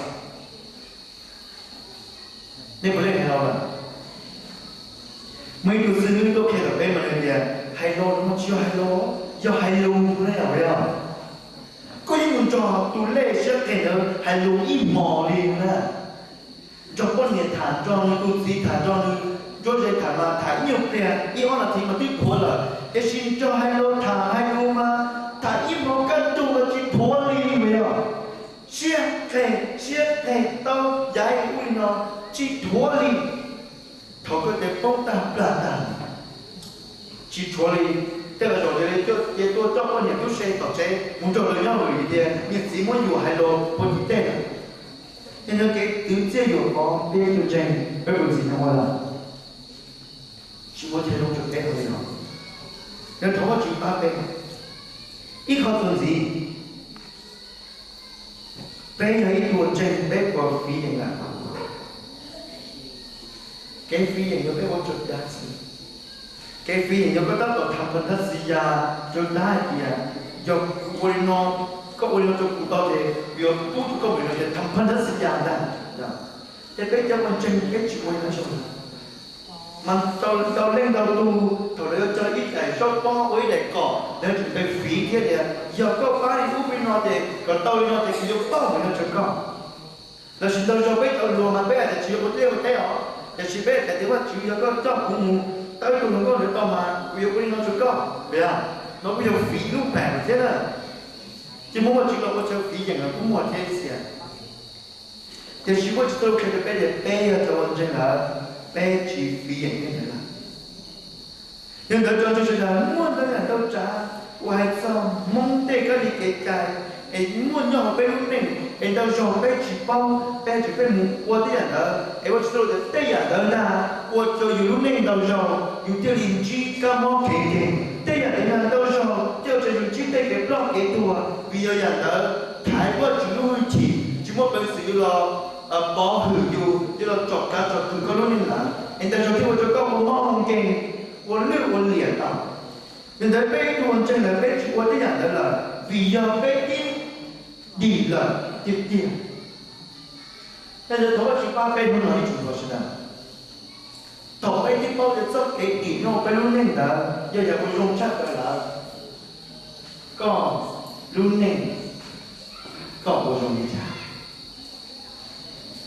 nên của lên hay lo là mấy người dân tôi kể là bên mà này kìa hay lo nó chưa hay lo do hay luôn thế nào vậy không có những người trò tụ lệ sẽ kể là hay luôn ít mò liền nè cho con nhiệt thản cho nó tụ gì thản cho nó cho dây thản mà thản nhiều tiền ít là thì mà tiếp thua là cái xin cho hay lo thả hay lo mà thả ít nó cân tụ là chỉ thua đi vậy à xe kể tao giải ui nó chỉ thua đi thọ cái để bóc tạm là chỉ cho đi tức là rồi để cho tôi cho con nhà tôi xây tập chế muốn cho người nhau rồi thì việc gì muốnอยู่hay lo muốn gì thế nên cái tiếng chếอยู่có biết cho tranh bây giờ gì nó là chỉ muốn thấy trong cái thôi nó nên thọ chỉ ba bên ít khó làm gì bây giờ ít tuột tranh bé qua phíอย่างนั้นcái phiอย่างเดียวไม่ว่าจุดได้สิcái phiอย่างเดียวก็ต้องทำพันธสัญญาจนได้เกียรยกบริโนก็บริโนจกูต่อเดียกพูดก็บริโนจะทำพันธสัญญาได้แต่เป็นเจ้ามันจริงแค่ช่วยนะชมมันเราเล่นเราดูเราเลยจะอีกไอ้ชอบป้อไว้เด็กก่อแล้วถึงไปฝีเที่ยเดียยกก็ไปรูปบริโนเด็กก็ต่อยโนเด็กยกป้อบริโนจะก่อแล้วสิ่งเราจะไปเอารวมมาไปอาจจะเชื่อคนเดียวได้หรอแต่ชีวิตแต่ที่ว่าชีวิตก็เจ้าคุณtới tôi nó có được tao mà bây giờ nó chưa có bây giờ nó bây giờ phí lúc bẻ thế đó chỉ muốn một chuyện là một chơi phíอย่างcũng một thế gì thì chỉ muốn tôi cái bé để bé ở trong trên là bé chỉ phíอย่างthế là nhưng đợt cho tôi là muốn đó là đâu trả hoài sao mong tê cái gì cái muốn nhỏ bé lúc 因到上被举报，被举被我的人的，我知道的人的那，我就有领导上有点邻居干么给的，的人到上就邻居被给 block 给多，为有人的台湾就路去，就么本事有了保护有了作家作曲个路人啦，因到上天我就讲我忙给，我累我脸到，因在被多真的被我的人的了，为要被的。离了点点，但是头发是八百多哪里出多是的？头发的包的做给底弄被路人的，要要不用差的了，个路人个不容易差，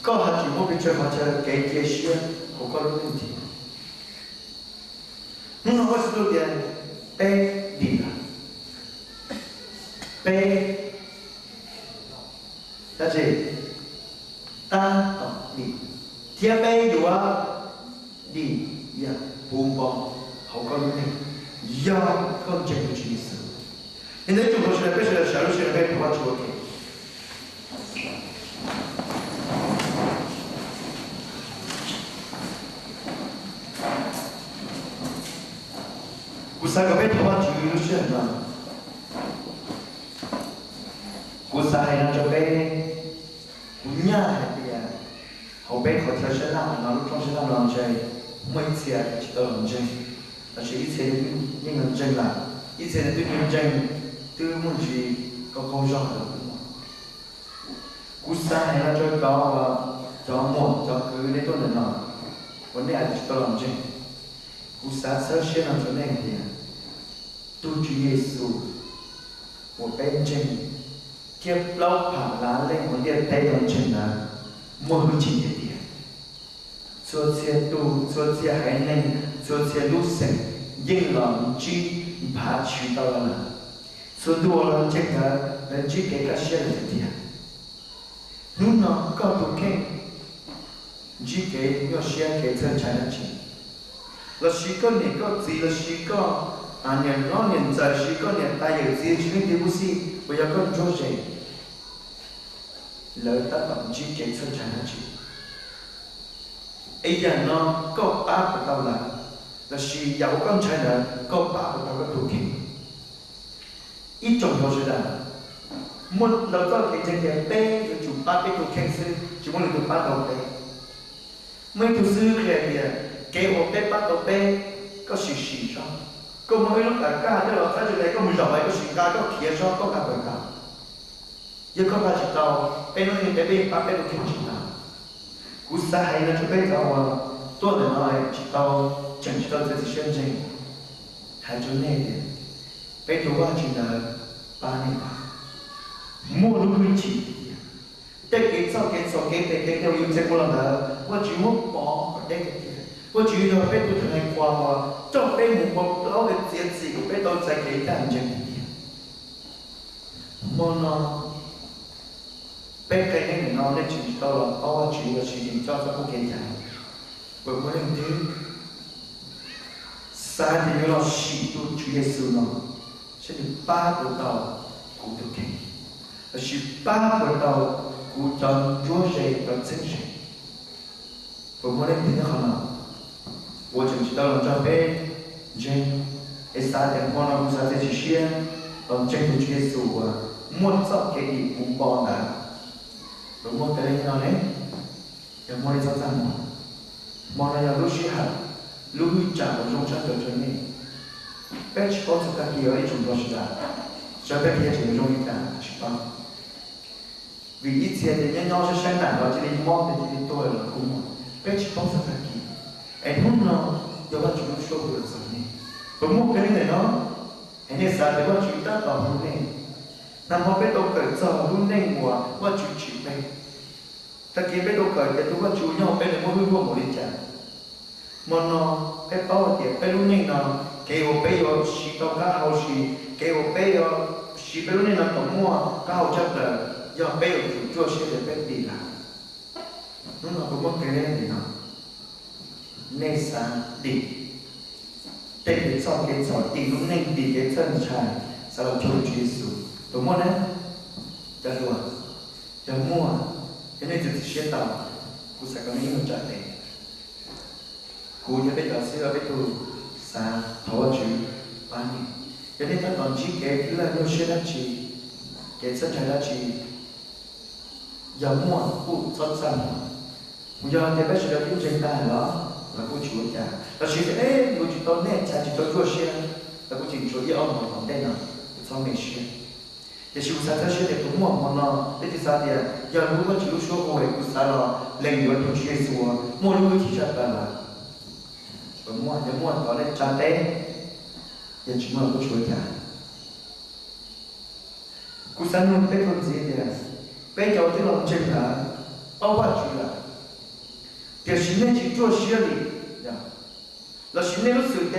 个还全部被最好就给这些我个路人听，我是多点被离了，被。但是，当你贴背有啊，你呀不帮，好高兴，要更进步去思。现在中国现在不是小路现在被破坏出去。古三个被破坏出去是什么？古三还能就被。punya dia, hobby hotel sana, lalu trong sana lanjai, mấy xe chỉ tao lanjai, là chỉ ít xe những lanjai là, ít xe từ lanjai từ muốn gì có câu rõ được không? Cú sa này là cho một cho cứ để tôi nữa, vấn đề là chỉ tao lanjai, cú sa sơ xe làm cho nên gì, tu Chúa Giêsu, một bên trên tiếp lâu phá lá lên một điện tay đồng chân là mua hư trình địa điểm cho xe tu cho xe hải nên cho xe lúc sạch nhưng lòng chi phá chịu tao là cho tu lòng chết là chỉ cái cá xe là địa lúc nó có đủ khen chỉ cái nhỏ xe cái thân trái là chỉ là chỉ có này có gì là chỉ có nhận nó nhận giải chỉ có nhận tay ở gì chỉ biết điều gì bây giờ con cho gì lời ta bằng chỉ cái thân trái là chỉ ấy giờ nó có ba của tao là chỉ giàu con trái là có ba của tao có đủ khen ít trong đó rồi là một lần có cái chân cái bé rồi chụp ba cái đủ khen sư chỉ muốn được ba đầu bé mấy thứ sư kìa cái hộp bé bắt đầu bé có sự xì sao có mấy lúc cả cái đó là cái này có một giỏi có sự ca có kia sao có cả bệnh cả giờ có ba chỉ tàu bên nó như cái bên ba bên nó kiếm chỉ nào cú sa hay là cho bên tàu tôi là nói chỉ tàu chẳng chỉ tàu thì xuyên trình hai chỗ này thì bên tôi qua chỉ là ba này mua lúc huy chỉ cái sau cái theo yêu sẽ có lần đó qua chỉ muốn bỏ cái我主要被不同的光啊，就被我老的节制，被都在给干着。我呢，被给那个呢，那就到了，把我主要事情交给不给人，我不能的。三年了，许多主耶稣呢，是你巴不到古都给，是巴不到古当做谁的真谁，我不能的好呢。我就知道了，这边真，一三年过了，我才在去学，真的去做啊，莫早给你不包的，如果给你那呢，要莫你早上嘛，莫那要录取哈，录取长我中山的专业，别去报这个第二一种多是的，这边也挺容易的，是吧？为以前的人要是生产到这里忙的这里多了，苦嘛，别去报这个。anh muốn nó do các chúng show được rồi nè, và một cái này nó, anh ấy sáng để các chúng ta vào hôm nay, nằm hôm bên đâu cởi giờ hôm nay mùa, các chúng chỉ bên, ta kia bên đâu cởi cái chúng các chúng nhau bên này mỗi hôm một đi chả, mà nó cái bao tiền bên lúc này nó, cái hồ bên đó xí tao cá hậu xí, cái hồ bên đó xí bên lúc này nó tổng mua cá hậu chắc là do bên đó chúng cho xí để bên đi làm, nó có một cái này nó nên sáng đi tên cái sau cái sau tìm cũng nên đi cái chân trái sau đó cho Chúa Giêsu đúng không đấy? Chắc rồi 要么，因为就是写到，古时候没有这类，古也被老师要被读三头句八年，因为他当时给了有写了句，给生产了句，要么不做什么，我要在被学校认真干了，那不求家，那学的我去到那才去到做些，那不进做一二毛当的呢，从没学。也是啥子学的不么么呢？那第三点，要如果就说我为啥了，另外同学说，莫如提出来了，我么就么到那站的，也只么不说讲。古三弄被控制的，被叫的老正了，包括去了，就是那去做学的，呀，那是那个时候的，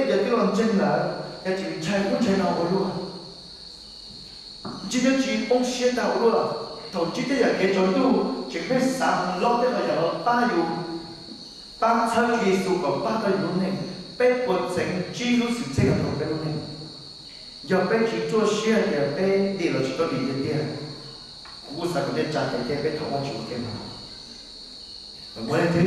要的老正了，要就才不才能我路。今天去帮写到了，投资的人嘅程度，就俾三落的个人打有打超级数个8个月呢，被过程记录是这个头俾呢，要被去做写的被列了许多理的点，古时候的家庭的被投下去嘅嘛，我哋听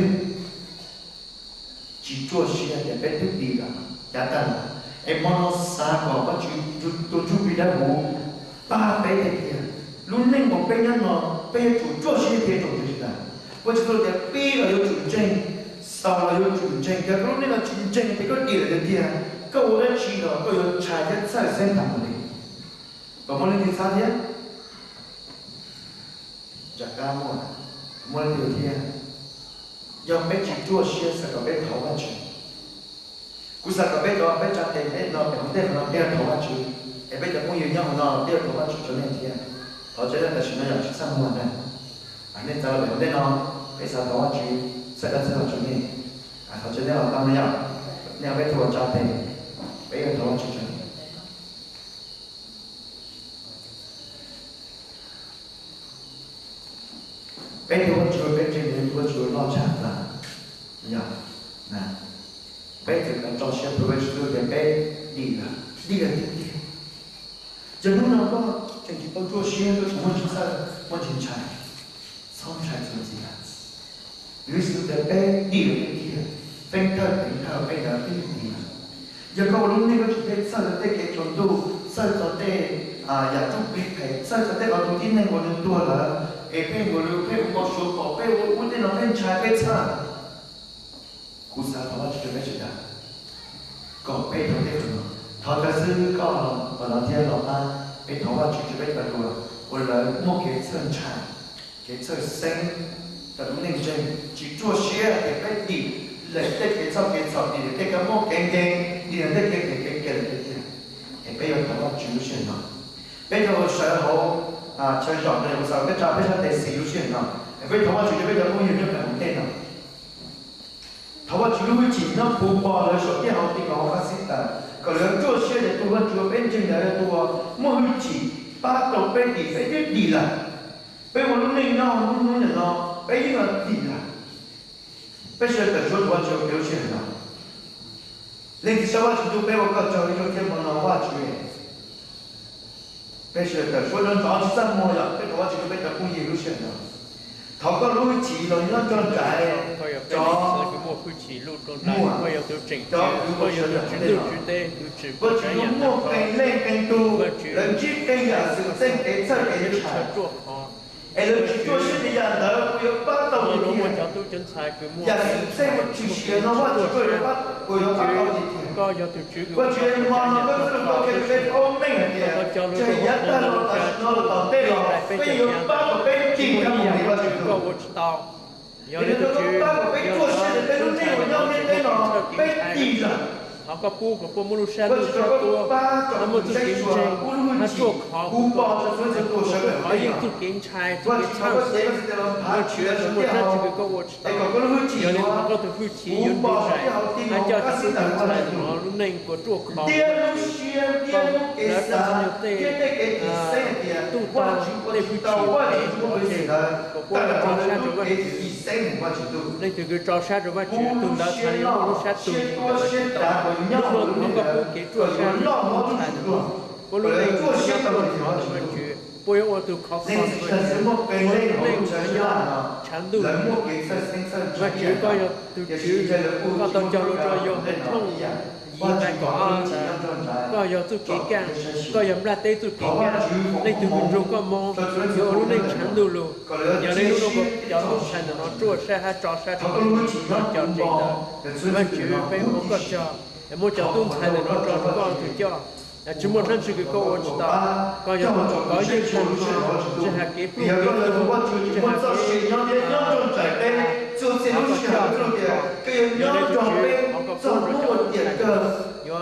去做写的被都列了，简单啦，莫攞三个不就比较好。8倍的天，论那个被人呢，被主做些别种就是的。我知道的背了有主证，少了有主证，这个那个主证这个点的天，个我的知道，个有产业再生产的。我们的第三天，จากการมั่วมั่วเดียวที่ยังไม่จิตตัวเชื่อสักกับเป็นเขาว่าชื่อกูสักกับเป็นตัวเป็นจัดเต็มเป็นนอนเป็นเต็มนอนเป็นเขาว่าชื่อไอ้เป็นจะมุ่งยืนยันนอนเป็นเขาว่าชื่อจนเนี่ยที่เขาจะได้แต่สิ่งนั้นอย่างที่สร้างมั่วนั่นอันนี้จะเป็นได้นอนเป็นสักเขาว่าชื่อสักกับสักจนเนี่ยเขาจะได้เราตั้งเนี่ยเนี่ยเป็นตัวจัดเต็มเป็นเขาว่าชื่อจนเป็นตัวช่วยเป็นจริงเป็นตัวช่วยรอดฉากละอย่างนะเป็นถึงการต่อเชื่อมตัวช่วยเป็นดีละดีละดีจากนั้นเราก็จริงๆต้องตัวเชื่อมก็ถึงวันที่สามวันที่ใช้ซ้อมใช้ตัวจริงละหรือสุดแต่เป็นดีละดีเป็นเท่าเป็นเท่าเป็นอะไรที่ดีละอย่างก็รู้นี่ก็จะเป็นสั่งแต่เกิดจนดูสั่งแต่อยากต้องปิดแผลสั่งแต่เราตัวที่ในวันนึงตัวละเอเพ่งหรือเพ่งอุปสมบทเพ่งอุปนิสัยเพ่งชายเพ่งชาคุสาภาวะจะไม่ใช่ได้ก็เพ่งทำได้หรือทำได้ซึ่งก็เราที่เราตั้งเพ่งภาวะจะไม่ได้ตัววันละมั่วเกี่ยวเชิญชายเกี่ยวเชิญเซ็งแต่รู้หนึ่งจริงจิตตัวเชี่ยเกี่ยวกับดีเลยได้เกี่ยวกับดีได้กับมั่วเก่งดีได้เก่งเลยเพ่งภาวะจะไม่ใช่เนาะเพ่งภาวะใช้เขา成长的有啥？跟长辈上得谁有钱呢？为头发绝对为了工业就很对呢。头发绝对会紧张，不光了手电好地方发现的，可能做些的多，做变进来的多，莫会紧，把头被底被就底了，被我弄那弄人了，被一个底了，被谁的说多就有钱了。那个小娃子就被我搞教育就天门了，挖掘。被学的说人早起三模样，被头发就被他故意有选的。头个路起了，你那转窄，找木啊，我有知道，我只用木跟累跟多，人去跟也是真给这给产。哎，人去做事的呀，我有八道的天，也是在我去学的话，就个人我有八道的天。我觉得嘛，那个是我给被欧美的，这一旦我到对了，被有八个被禁的，我知道。你那个八个被做事的，被那个要面对了，被抵了。เขาก็พูดกับพวกมนุษย์ตัวแล้วมันจะเก่งใจถ้าตัวเขาเขายังตัวเก่งชายตัวเก่งช่างเส้นมันเชื่อสมมติถ้าจะเป็นก็วัดต่อเดี๋ยวนี้มันก็จะพูดชี้ยืนดีใจถ้าเจ้าจะพูดถึงใจหนอรุ่นหนึ่งก็ตัวเขาแล้วจะจะเตะตู้ตาเตะพูดชี้โอเคก็พวกเราชาติจะว่านี่คือเราชาติจะว่าชื่อตุนดาวชาติมนุษย์ชาติตุนlúc đó nó có cái chuột sang nó thành có lúc này chuột sang nó nó mà chữ 不要我都考考nên thật sự một cái lên của chúng ta là强度， lấy một cái sự sinh sản và chữ coi yo từ chữ có tao cho nó cho yo một thông gì này có yo tu kỹ càng có yo là tây tu kỹ càng đây từ mình rồi có mong yo lúc này强度luôn giờ đây lúc đó cho nó thành nó chua xe hay cho xe thì nó cho chị đó và chữ phải một cái cho một cho tung thành nó cho nó con thì cho chúng một lần chỉ có một chút đó coi như có những chuyện chỉ hạt cái phụ cái chỉ hạt cái họ có cho giờ đây chúng họ có phụ rồi cho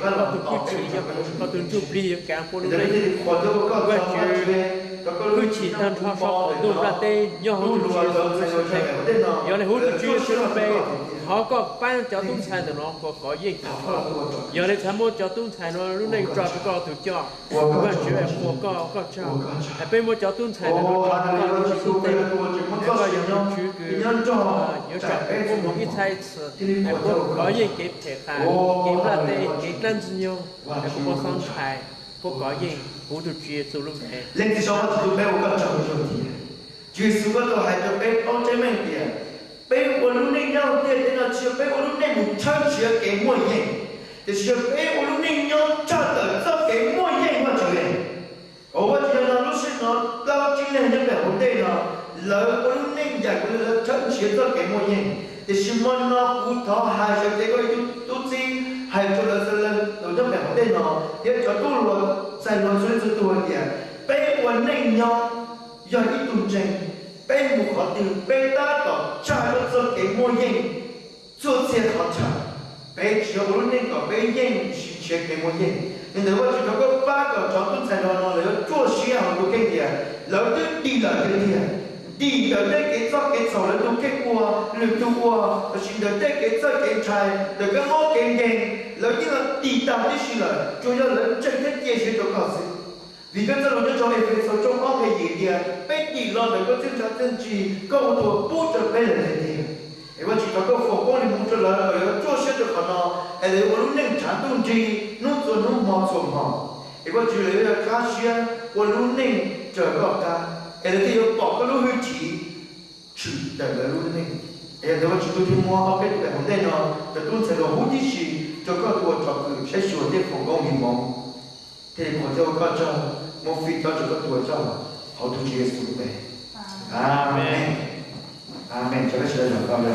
có tụi cứ chỉ cho có tụi chụp đi cả phụ nữ này và cứ chỉ thân thoa phao tụi ra tê nhớ họ tụi giờ này hút tụi chưa về họ có ban cho tung xài nó có gì giờ này tham mô cho tung xài nó lúc này cho có tụi cho và chuyện của có cho bên mô cho tung xài nó cho có tụi tê và giờ nó chú cứ nhớ cho cái một ít thay có gì cái thể khai cái là tê cái chân nhau cái có sáng xài có gì hút tụi chia số lúc này lên thì cho nó tụi bé có cho tụi chia số có hai tụi bé ông chơi mấy tiền bé của lúc này nhau tiền thì là chia bé của lúc này một trăm chia cái mỗi ngày thì chia bé của lúc này nhau trả tờ cho cái mỗi ngày mà chơi ở bây giờ nó lúc sinh nó lao chính là những cái vấn đề là của lúc này giải của là trăm chia cho cái mỗi ngày thì xin mong nó cũng thọ hai cho cái tốt gì hai cho là tổ chức cái vấn đề nó thì cho tôi luôn sai luôn suy cho tôi kìa bé của này nhau do cái tuần trình bé một họ từ bé ta có trả cho cái môi hình做些好trả bé chỉ có lúc này có bé hình chỉ cái môi hình nên nếu mà chỉ có ba cái trong tuần trình nó là做些好多cái gìแล้ว就đi了cái gì đi了cái cho cái sau là tôi cái qua lượt tôi qua rồi xin được cái cho cái trái được cái ngõ cái hìnhแล้วnhư là đi到的是了主要人真的解决都告诉vì cái đó là cho em phải sống trong óc hay gì đi bé đi lo được có chân chất chân chi có một tổ bút cho bé là gì em nói chỉ có phổ quang thì muốn cho là ở chỗ sẽ được họ em lấy một lúc nên chán tung chi nó cho nó mò sồn mò em nói chỉ lấy là cá xia một lúc nên chờ có cá em lấy thì bỏ cái lúc hơi chỉ để là lúc nên em nói chỉ tôi mua học cái vấn đề nó để tôi sẽ là hút đi xí cho các tôi cho cứ sẽ sửa tiếp phổ quang mình mong thì có cho các cho một vị cho các tôi cho họ tu Giêsu về Amen Amen cho cái sự được không